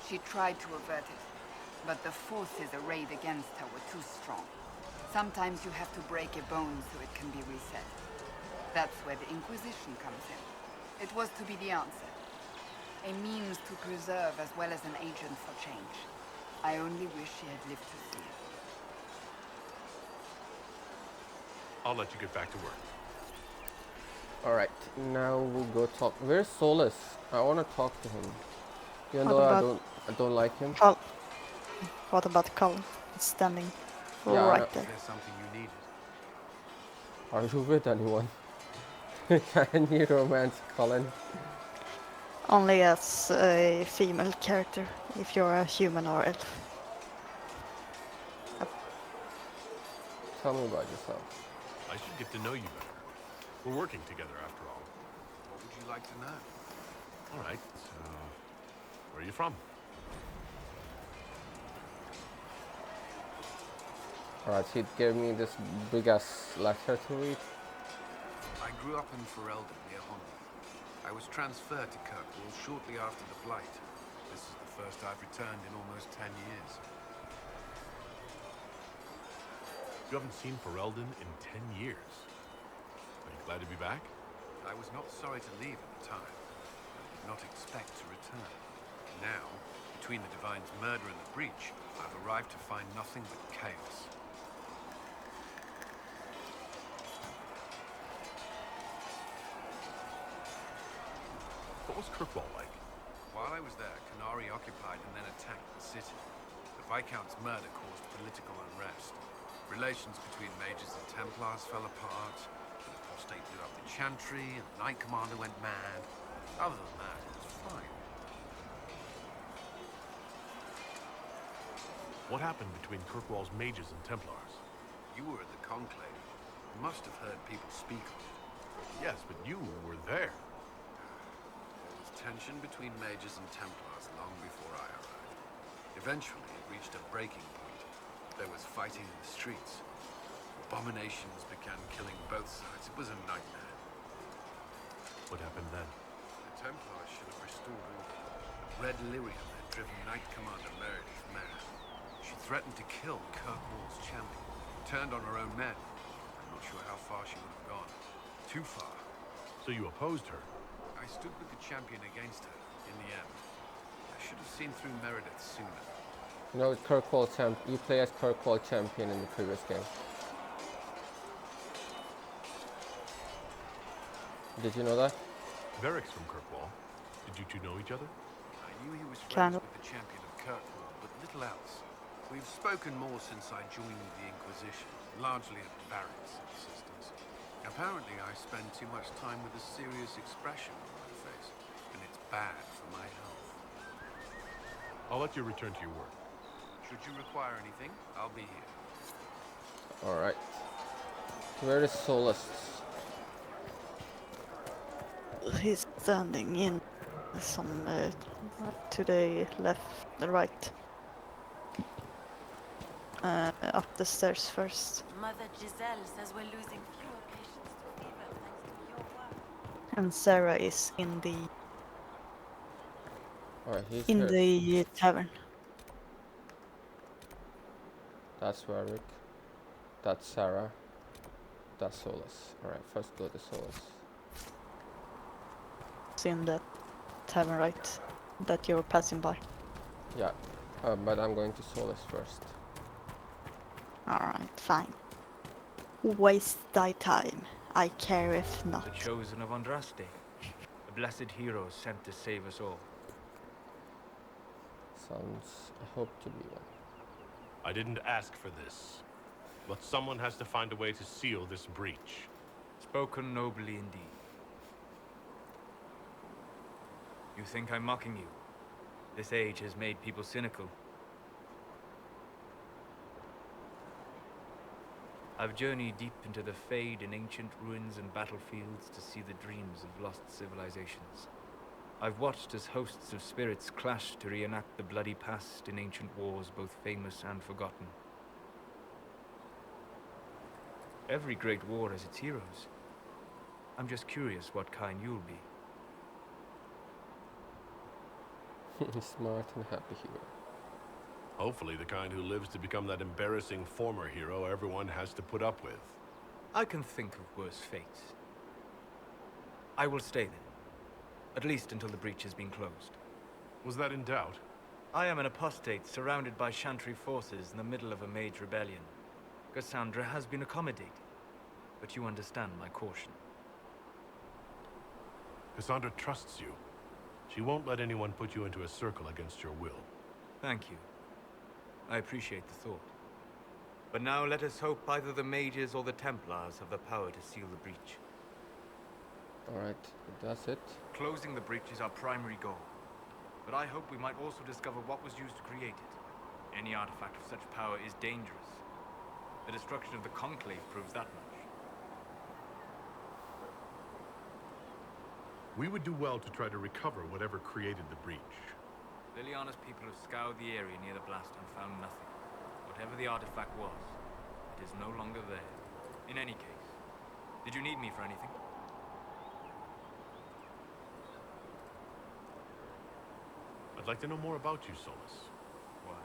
She tried to avert it, but the forces arrayed against her were too strong. Sometimes you have to break a bone so it can be reset. That's where the Inquisition comes in. It was to be the answer. A means to preserve as well as an agent for change. I only wish she had lived to see it. I'll let you get back to work. Alright, now we'll go talk. Where's Solus? I want to talk to him. Even What though I don't like him. What about Colin? He's standing right there. Is there something you needed? Are you with anyone? Can you romance Colin? Only as a female character, if you're a human or elf. Tell me about yourself. I should get to know you better. We're working together after all. What would you like to know? All right, where are you from? Alright, he gave me this big ass letter to read. I grew up in Ferelden near Honda. I was transferred to Kirkwall shortly after the Blight. This is the first I've returned in almost 10 years. You haven't seen Ferelden in 10 years. Are you glad to be back? I was not sorry to leave at the time, but I did not expect to return. Now, between the Divine's murder and the breach, I've arrived to find nothing but chaos. What was Kirkwall like? While I was there, Canary occupied and then attacked the city. The Viscount's murder caused political unrest. Relations between mages and Templars fell apart. The apostate blew up the chantry, and the Knight Commander went mad. Other than that, it was fine. What happened between Kirkwall's mages and Templars? You were at the Conclave. You must have heard people speak of it. Yes, but you were there. There was tension between mages and Templars long before I arrived. Eventually, it reached a breaking point. There was fighting in the streets. Abominations began killing both sides. It was a nightmare. What happened then? The Templars should have restored order. Red Lyrium had driven Knight Commander Meredith mad. She threatened to kill Kirkwall's champion. Turned on her own men. I'm not sure how far she would have gone. Too far. So you opposed her? I stood with the champion against her, in the end. I should have seen through Meredith sooner. You know, Kirkwall you play as Kirkwall champion in the previous game. Did you know that? Varric's from Kirkwall. Did you two know each other? I knew he was friends with the champion of Kirkwall, but little else. We've spoken more since I joined the Inquisition, largely at Varric's insistence. Apparently I spend too much time with a serious expression on my face, and it's bad for my health. I'll let you return to your work. Should you require anything, I'll be here. Alright. Where is Solus? He's standing in some to the left, the right. Up the stairs first. Mother Giselle says we're losing fewer patients to fever thanks to your work. And Sarah is in the Alright, the tavern. That's Varric. That's Sarah. That's Solus. Alright, first go to Solus. It's in the tavern, right? That you're passing by. Yeah, but I'm going to Solus first. Alright, fine. Waste thy time. I care if not. The chosen of Andraste. A blessed hero sent to save us all. Sounds I hope to be one. I didn't ask for this, but someone has to find a way to seal this breach. Spoken nobly indeed. You think I'm mocking you? This age has made people cynical. I've journeyed deep into the Fade in ancient ruins and battlefields to see the dreams of lost civilizations. I've watched as hosts of spirits clash to reenact the bloody past in ancient wars, both famous and forgotten. Every great war has its heroes. I'm just curious what kind you'll be. Smart and happy hero. Hopefully the kind who lives to become that embarrassing former hero everyone has to put up with. I can think of worse fates. I will stay then. At least until the breach has been closed. Was that in doubt? I am an apostate surrounded by Chantry forces in the middle of a mage rebellion. Cassandra has been accommodating, but you understand my caution. Cassandra trusts you. She won't let anyone put you into a circle against your will. Thank you. I appreciate the thought. But now let us hope either the mages or the Templars have the power to seal the breach. Alright, that's it. Closing the breach is our primary goal. But I hope we might also discover what was used to create it. Any artifact of such power is dangerous. The destruction of the Conclave proves that much. We would do well to try to recover whatever created the breach. Liliana's people have scoured the area near the blast and found nothing. Whatever the artifact was, it is no longer there. In any case, did you need me for anything? I'd like to know more about you, Solus. Why?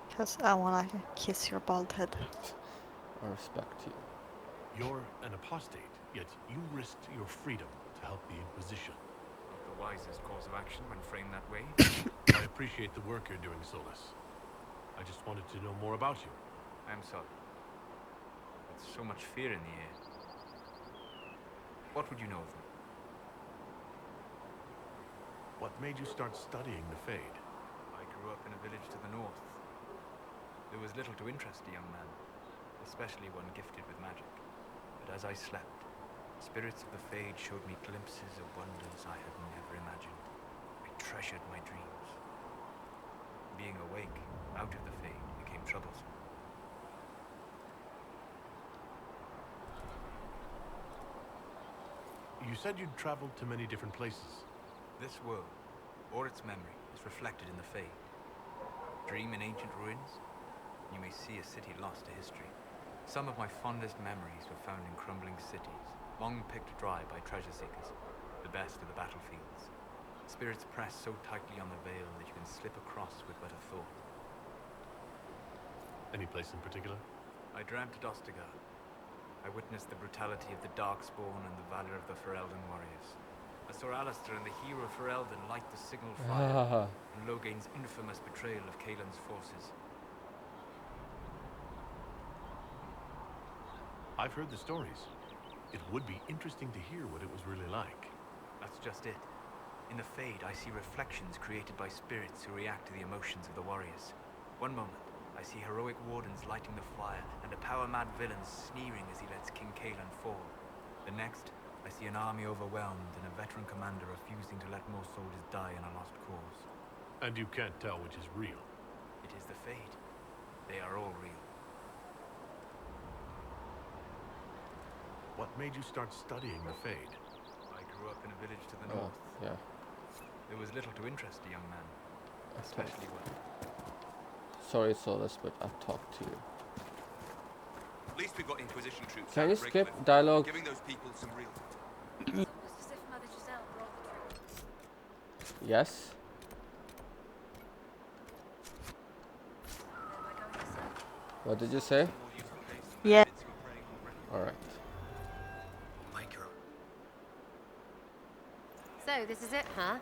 Because I wanna kiss your bald head. I respect you. You're an apostate, yet you risked your freedom to help the Inquisition. Not the wisest course of action when framed that way. I appreciate the work you're doing, Solus. I just wanted to know more about you. I'm sorry. With so much fear in the air. What would you know of me? What made you start studying the Fade? I grew up in a village to the north. There was little to interest a young man, especially one gifted with magic. But as I slept, spirits of the Fade showed me glimpses of wonders I had never imagined. I treasured my dreams. Being awake, out of the Fade, became troublesome. You said you'd traveled to many different places. This world, or its memory, is reflected in the Fade. Dream in ancient ruins, you may see a city lost to history. Some of my fondest memories were found in crumbling cities, long picked dry by treasure seekers, the best of the battlefields. Spirits press so tightly on the veil that you can slip across with but a thought. Any place in particular? I dreamt at Ostagar. I witnessed the brutality of the Darkspawn and the valor of the Ferelden warriors. I saw Alistair and the hero Ferelden light the signal fire, and Logain's infamous betrayal of Caelan's forces. I've heard the stories. It would be interesting to hear what it was really like. That's just it. In the Fade, I see reflections created by spirits who react to the emotions of the warriors. One moment, I see heroic wardens lighting the fire, and a power-mad villain sneering as he lets King Caelan fall. The next, I see an army overwhelmed and a veteran commander refusing to let more soldiers die in a lost cause. And you can't tell which is real. It is the Fade. They are all real. What made you start studying the Fade? I grew up in a village to the north. Yeah. There was little to interest a young man, especially when... Sorry, Solus, but I've talked to you. At least we've got Inquisition troops. Can you skip dialogue? Giving those people some real. Almost as if Mother Giselle brought the troops. Yes. What did you say? Yeah. Alright. So, this is it, huh?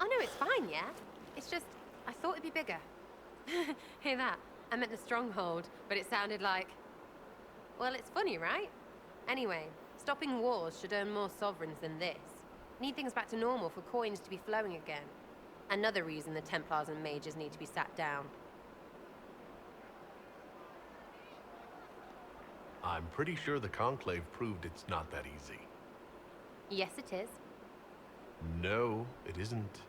Oh no, it's fine, yeah? It's just, I thought it'd be bigger. Hear that? I meant the stronghold, but it sounded like... Well, it's funny, right? Anyway, stopping wars should earn more sovereigns than this. Need things back to normal for coins to be flowing again. Another reason the Templars and mages need to be sat down. I'm pretty sure the Conclave proved it's not that easy. Yes, it is. No, it isn't.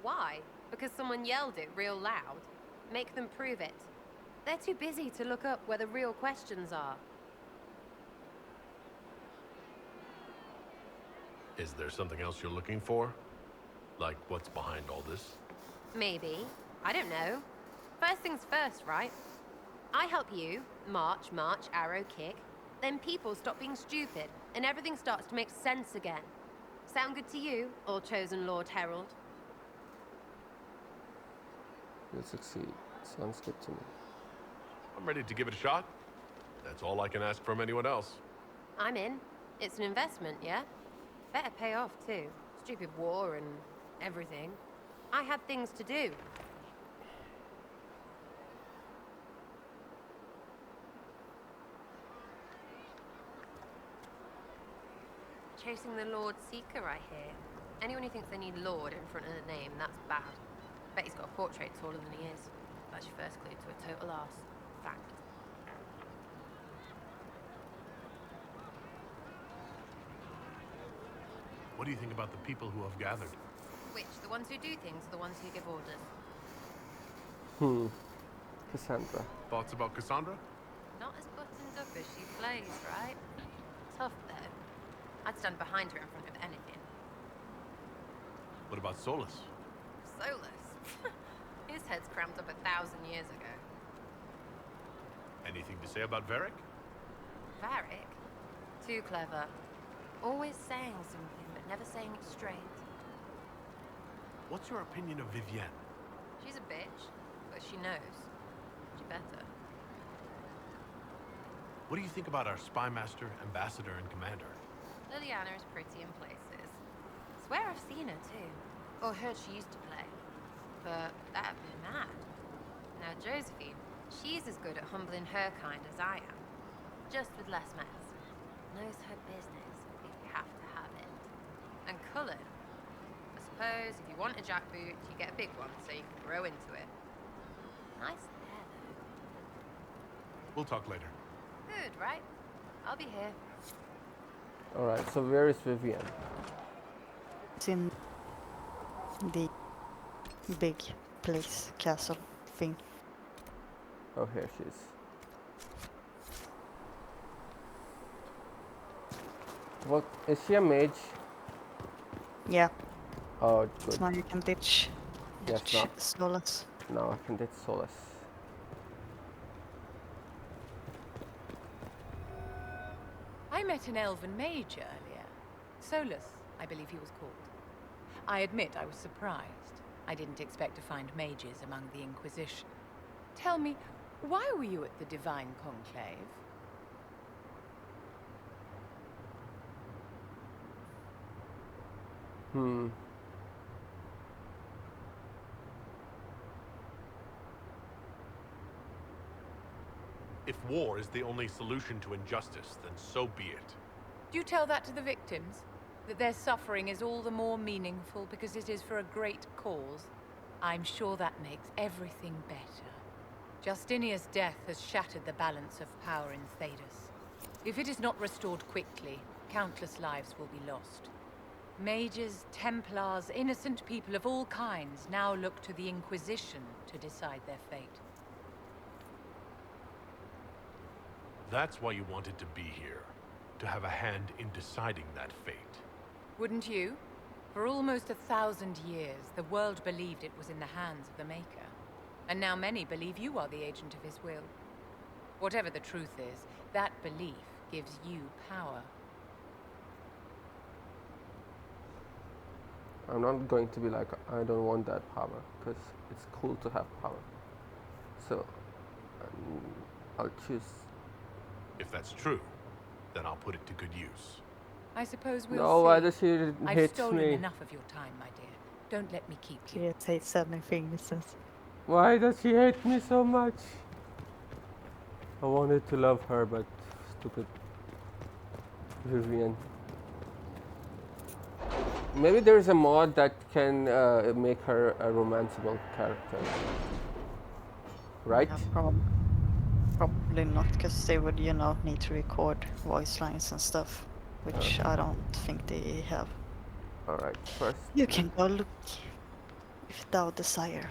Why? Because someone yelled it real loud? Make them prove it. They're too busy to look up where the real questions are. Is there something else you're looking for? Like what's behind all this? Maybe. I don't know. First things first, right? I help you, march, arrow, kick. Then people stop being stupid, and everything starts to make sense again. Sound good to you, or chosen Lord Herald? You'll succeed. Sounds good to me. I'm ready to give it a shot. That's all I can ask from anyone else. I'm in. It's an investment, yeah? Better pay off, too. Stupid war and everything. I had things to do. Chasing the Lord Seeker, I hear. Anyone who thinks they need Lord in front of the name, that's bad. Bet he's got a portrait taller than he is. That's your first clue to a total arse. Fact. What do you think about the people who have gathered? Which? The ones who do things or the ones who give orders? Cassandra. Thoughts about Cassandra? Not as buttoned up as she plays, right? Tough, though. I'd stand behind her in front of anything. What about Solus? Solus? His head's cramped up 1,000 years ago. Anything to say about Varric? Varric? Too clever. Always saying something, but never saying it straight. What's your opinion of Vivienne? She's a bitch, but she knows. She better. What do you think about our spymaster, ambassador, and commander? Liliana is pretty in places. Swear I've seen her too. Or heard she used to play. But that'd be mad. Now Josephine, she's as good at humbling her kind as I am. Just with less mess. Knows her business if you have to have it. And Cullen. I suppose if you want a jackboot, you get a big one so you can grow into it. Nice hair though. We'll talk later. Good, right? I'll be here. Alright, so where is Vivienne? It's in the big place, castle thing. Oh, here she is. What, is she a mage? Yeah. Oh, good. So now you can ditch Solus. Now I can ditch Solus. met an elven mage earlier. Solus, I believe he was called. I admit I was surprised. I didn't expect to find mages among the Inquisition. Tell me, why were you at the Divine Conclave? If war is the only solution to injustice, then so be it. Do you tell that to the victims? That their suffering is all the more meaningful because it is for a great cause? I'm sure that makes everything better. Justinia's death has shattered the balance of power in Thedas. If it is not restored quickly, countless lives will be lost. Mages, Templars, innocent people of all kinds now look to the Inquisition to decide their fate. That's why you wanted to be here. To have a hand in deciding that fate. Wouldn't you? For almost 1,000 years, the world believed it was in the hands of the Maker. And now many believe you are the agent of his will. Whatever the truth is, that belief gives you power. I'm not going to be like, I don't want that power, because it's cool to have power. So, I'll choose. If that's true, then I'll put it to good use. I suppose we'll No, see. why does he hate I've stolen me? enough of your time, my dear. Don't let me keep you. He hates anything, he says. Why does he hate me so much? I wanted to love her, but stupid Vivian. Maybe there's a mod that can make her a romanceable character. Right? Yeah, probably not, because they would, you know, need to record voice lines and stuff, which I don't think they have. Alright, first. You can go look if thou desire.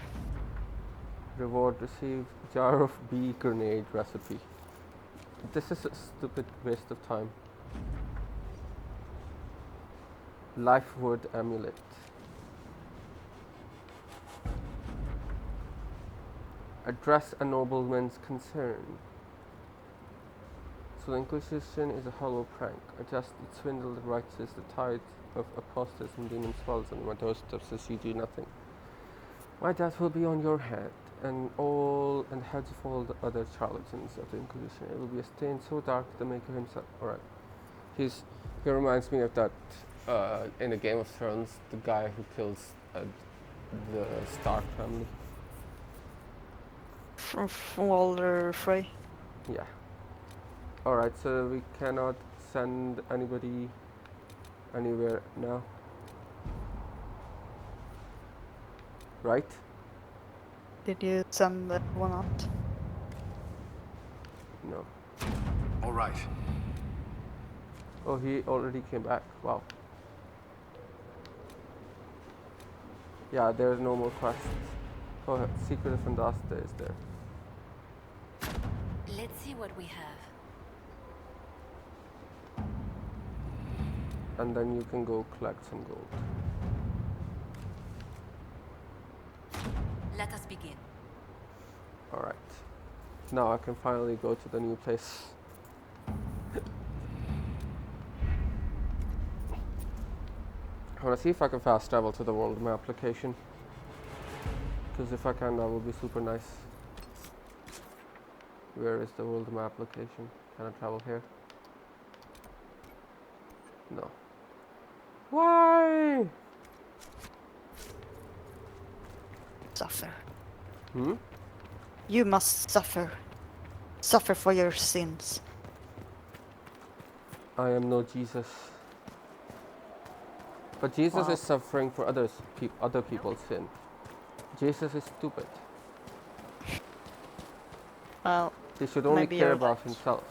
Reward received, jar of bee grenade recipe. This is a stupid waste of time. Lifewood amulet. Address a nobleman's concern. So the Inquisition is a hollow prank. A just swindle that rises the tide of apostates and demons falls on my doorstep says you do nothing. My death will be on your head and heads of all the other charlatans of the Inquisition. It will be a stain so dark the Maker himself. Alright. He reminds me of that in the Game of Thrones, the guy who kills the Stark family. From Walder Frey. Yeah. Alright, so we cannot send anybody anywhere now. Right? Did you send that one out? No. All right. Oh, he already came back. Wow. Yeah, there's no more questions. Oh, Secret of Vendasta is there. Let's see what we have. And then you can go collect some gold. Let us begin. Alright. Now I can finally go to the new place. I want to see if I can fast travel to the world map location. Because if I can, that would be super nice. Where is the world map location? Can I travel here? No. Why? Suffer. Hmm? You must suffer. Suffer for your sins. I am no Jesus. But Jesus is suffering for other people's sin. Jesus is stupid. Well, he should only care about himself.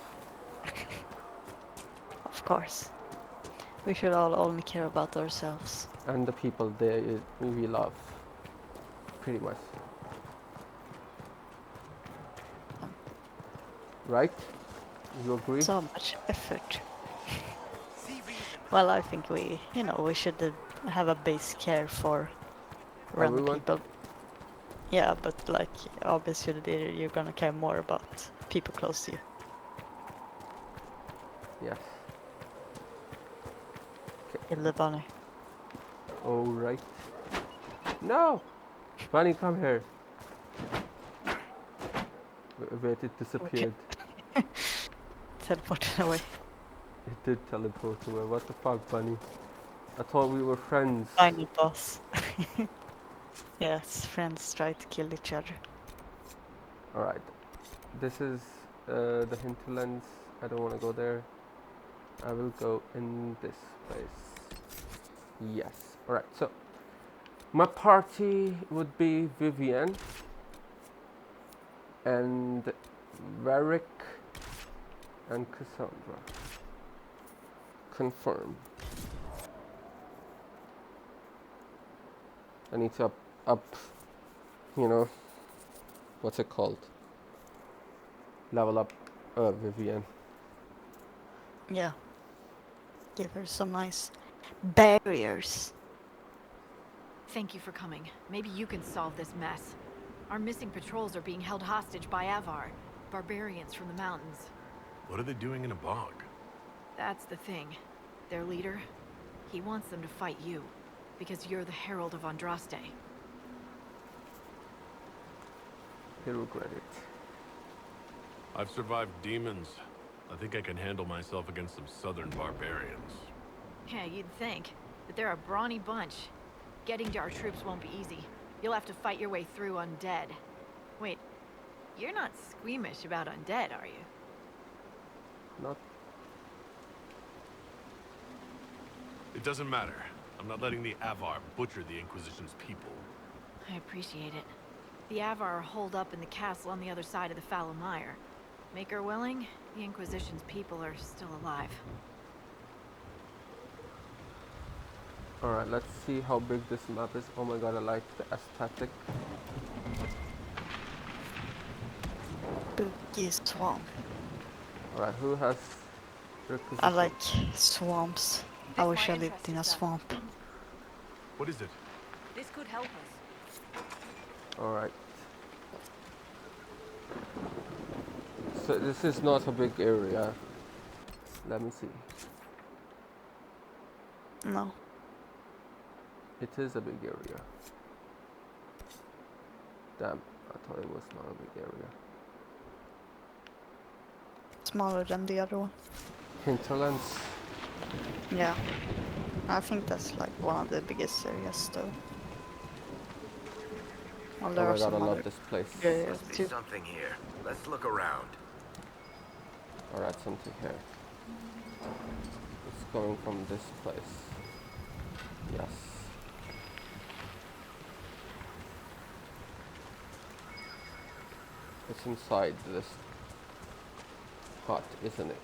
Of course. We should all only care about ourselves. And the people we love. Pretty much. Right? You agree? So much effort. Well, I think we should have a base care for random people. Yeah, but like, obviously you're gonna care more about people close to you. Yes. Kill the bunny. Alright. No! Bunny, come here. Wait, it disappeared. Okay. Teleported away. It did teleport away. What the fuck, Bunny? I thought we were friends. Final boss. Yes, friends try to kill each other. Alright. This is the hinterlands. I don't want to go there. I will go in this place. Yes. Alright, so my party would be Vivian and Varric and Cassandra. Confirm. I need to up, you know, what's it called? Level up Vivian. Yeah. Give her some nice barriers. Thank you for coming. Maybe you can solve this mess. Our missing patrols are being held hostage by Avar, barbarians from the mountains. What are they doing in a bog? That's the thing. Their leader, he wants them to fight you, because you're the Herald of Andraste. He'll regret it. I've survived demons. I think I can handle myself against some southern barbarians. Yeah, you'd think, but they're a brawny bunch. Getting to our troops won't be easy. You'll have to fight your way through undead. Wait, you're not squeamish about undead, are you? Not. It doesn't matter. I'm not letting the Avar butcher the Inquisition's people. I appreciate it. The Avar are holed up in the castle on the other side of the Fallow Mire. Make her willing, the Inquisition's people are still alive. Alright, let's see how big this map is. Oh my god, I like the aesthetic. Spooky swamp. Alright, who has I like swamps. I wish I lived in a swamp. What is it? This could help us. Alright. So this is not a big area. Let me see. No. It is a big area. Damn, I thought it was not a big area. Smaller than the other one. Hinterlands. Yeah. I think that's like one of the biggest areas though. Well, Oh there my are god, some I other love this place. areas Must be too. something here. Let's look around. Alright, something here. It's going from this place. Yes. It's inside this hut, isn't it?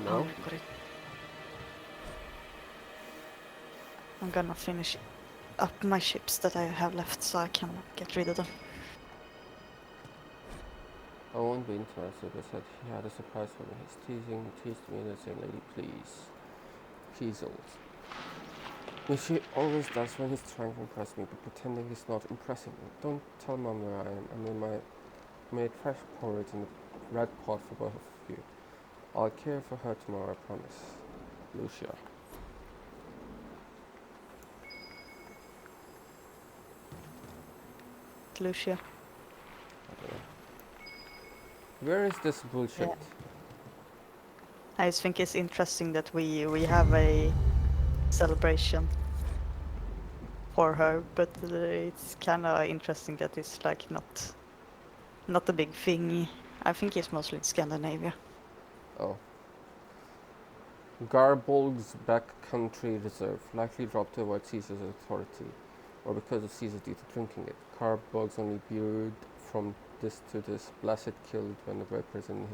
No? Got it. I'm gonna finish up my ships that I have left so I can get rid of them. I won't be interested, I said he had a surprise for me. He's teased me and saying, lady, please. Chiseled. Which he always does when he's trying to impress me, but pretending he's not impressing me. Don't tell Mom where I am. I made fresh porridge in the red pot for both of you. I'll care for her tomorrow, I promise. Lucia. Lucia. Where is this bullshit? Yeah. I just think it's interesting that we have a celebration for her, but it's kind of interesting that it's like not a big thing. I think it's mostly in Scandinavia. Oh. Garbolg's backcountry reserve, likely dropped to avoid Caesar's authority, or because of Caesar due to drinking it. Garbolg's only brewed from this to this, blessed killed when the vapors in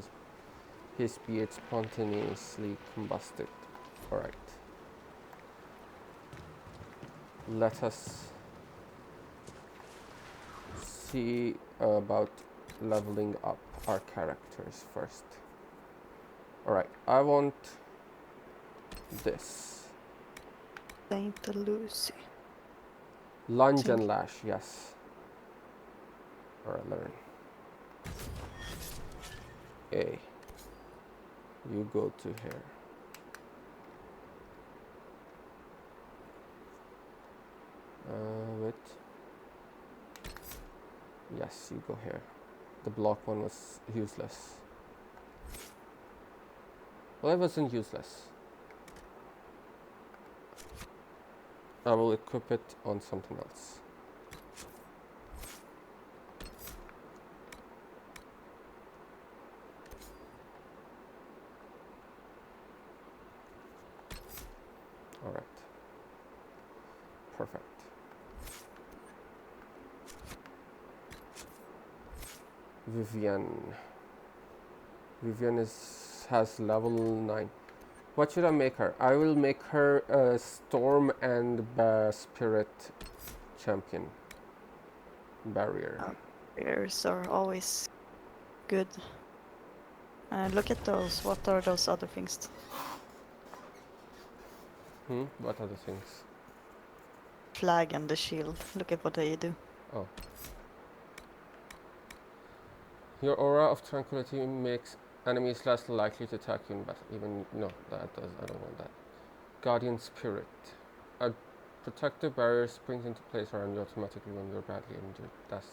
his beard spontaneously combusted. Alright. Let us see about leveling up our characters first. Alright, I want this. Saint Lucy. Lunge and lash, yes. Or learn. A. You go to here. Wait. Yes, you go here. The block one was useless. Well, it wasn't useless. I will equip it on something else. All right. Perfect. Vivian. Vivian has level 9. What should I make her? I will make her a Storm and Spirit champion. Barrier. Barriers are always good. Look at those. What are those other things? What other things? Flag and the shield. Look at what they do. Oh. Your aura of tranquility makes enemies less likely to attack you in battle. Even no, that does. I don't want that. Guardian Spirit. A protective barrier springs into place around you automatically when you're badly injured. That's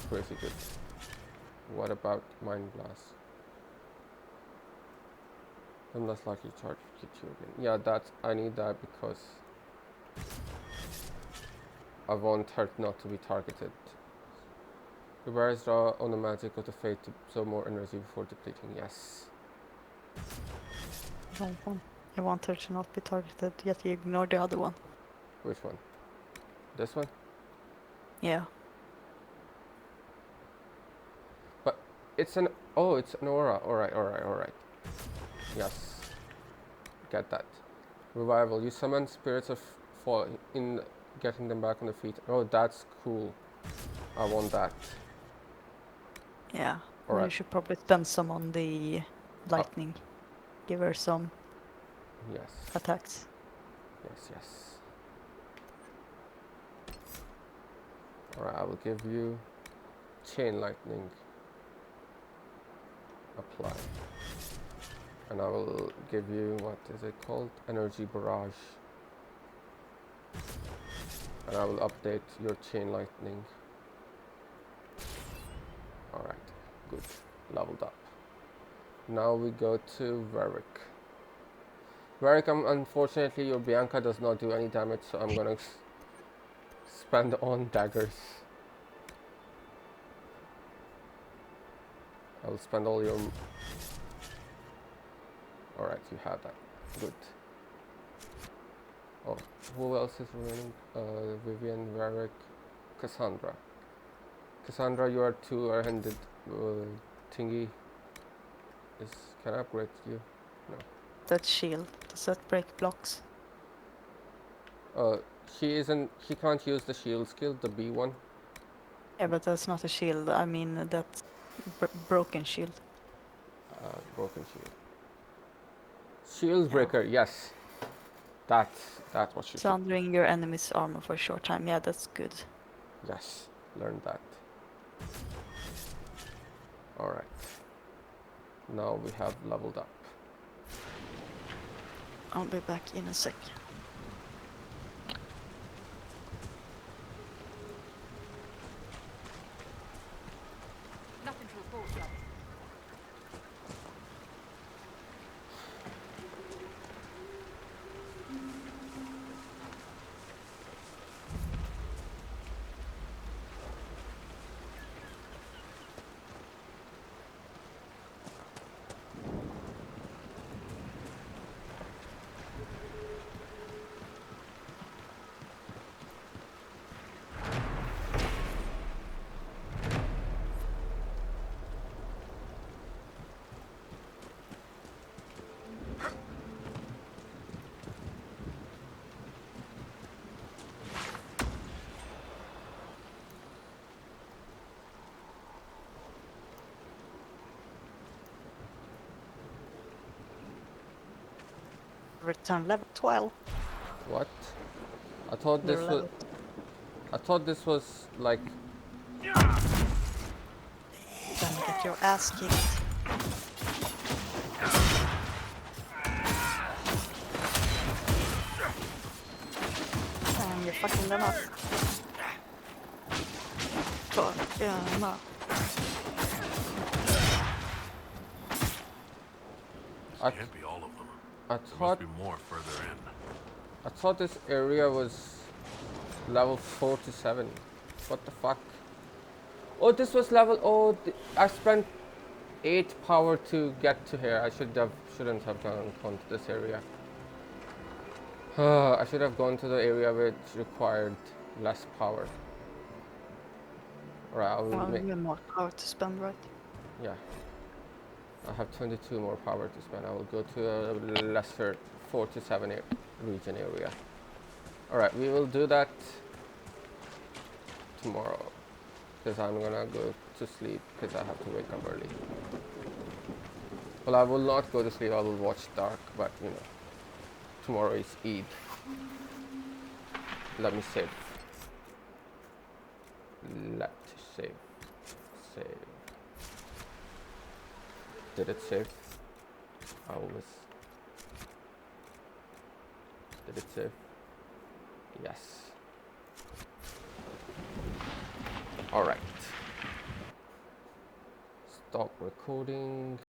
crazy good. What about Mind Blast? I'm less likely to target you again. Yeah, I need that because I want her not to be targeted. The barriers draw on the magic of the fate to absorb more energy before depleting. Yes. I want her to not be targeted, yet you ignore the other one. Which one? This one? Yeah. But it's an aura. Alright. Yes. Get that. Revival. You summon spirits of fall in getting them back on their feet. Oh, that's cool. I want that. Yeah. All right. You should probably spend some on the lightning. Give her some attacks. Yes. Alright, I will give you chain lightning. Apply. And I will give you, what is it called? Energy barrage. And I will update your chain lightning. Alright, good. Leveled up. Now we go to Varric. Varric, unfortunately your Bianca does not do any damage, so I'm gonna spend on daggers. I will spend all your... Alright, you have that. Good. Oh, who else is remaining? Vivian, Varric, Cassandra. Cassandra, you are two-handed thingy. Can I upgrade you? No. That shield, does that break blocks? She can't use the shield skill, the B one. Yeah, but that's not a shield. I mean, that's broken shield. Broken shield. Shield breaker, yes. That's what she. Sundering your enemy's armor for a short time. Yeah, that's good. Yes, learn that. All right. Now we have leveled up. I'll be back in a sec. Nothing to report, John. return level 12. What? I thought You're this was... level. I thought this was like... Then get your ass kicked. And you're fucking them up. Fuck yeah, no. I Can't be all of them. I There thought... must be more further in. I thought this area was level 47. What the fuck? Oh, this was level... Oh, I spent 8 power to get to here. I shouldn't have gone to this area. I should have gone to the area which required less power. Alright, I will Well, make... you have more power to spend, right? Yeah. I have 22 more power to spend. I will go to a lesser 47 region area. Alright, we will do that tomorrow. Because I'm gonna go to sleep because I have to wake up early. Well, I will not go to sleep. I will watch dark, but you know. Tomorrow is Eid. Let me save. Let's save. Save. Did it save? I always... Did it save? Yes. Alright. Stop recording.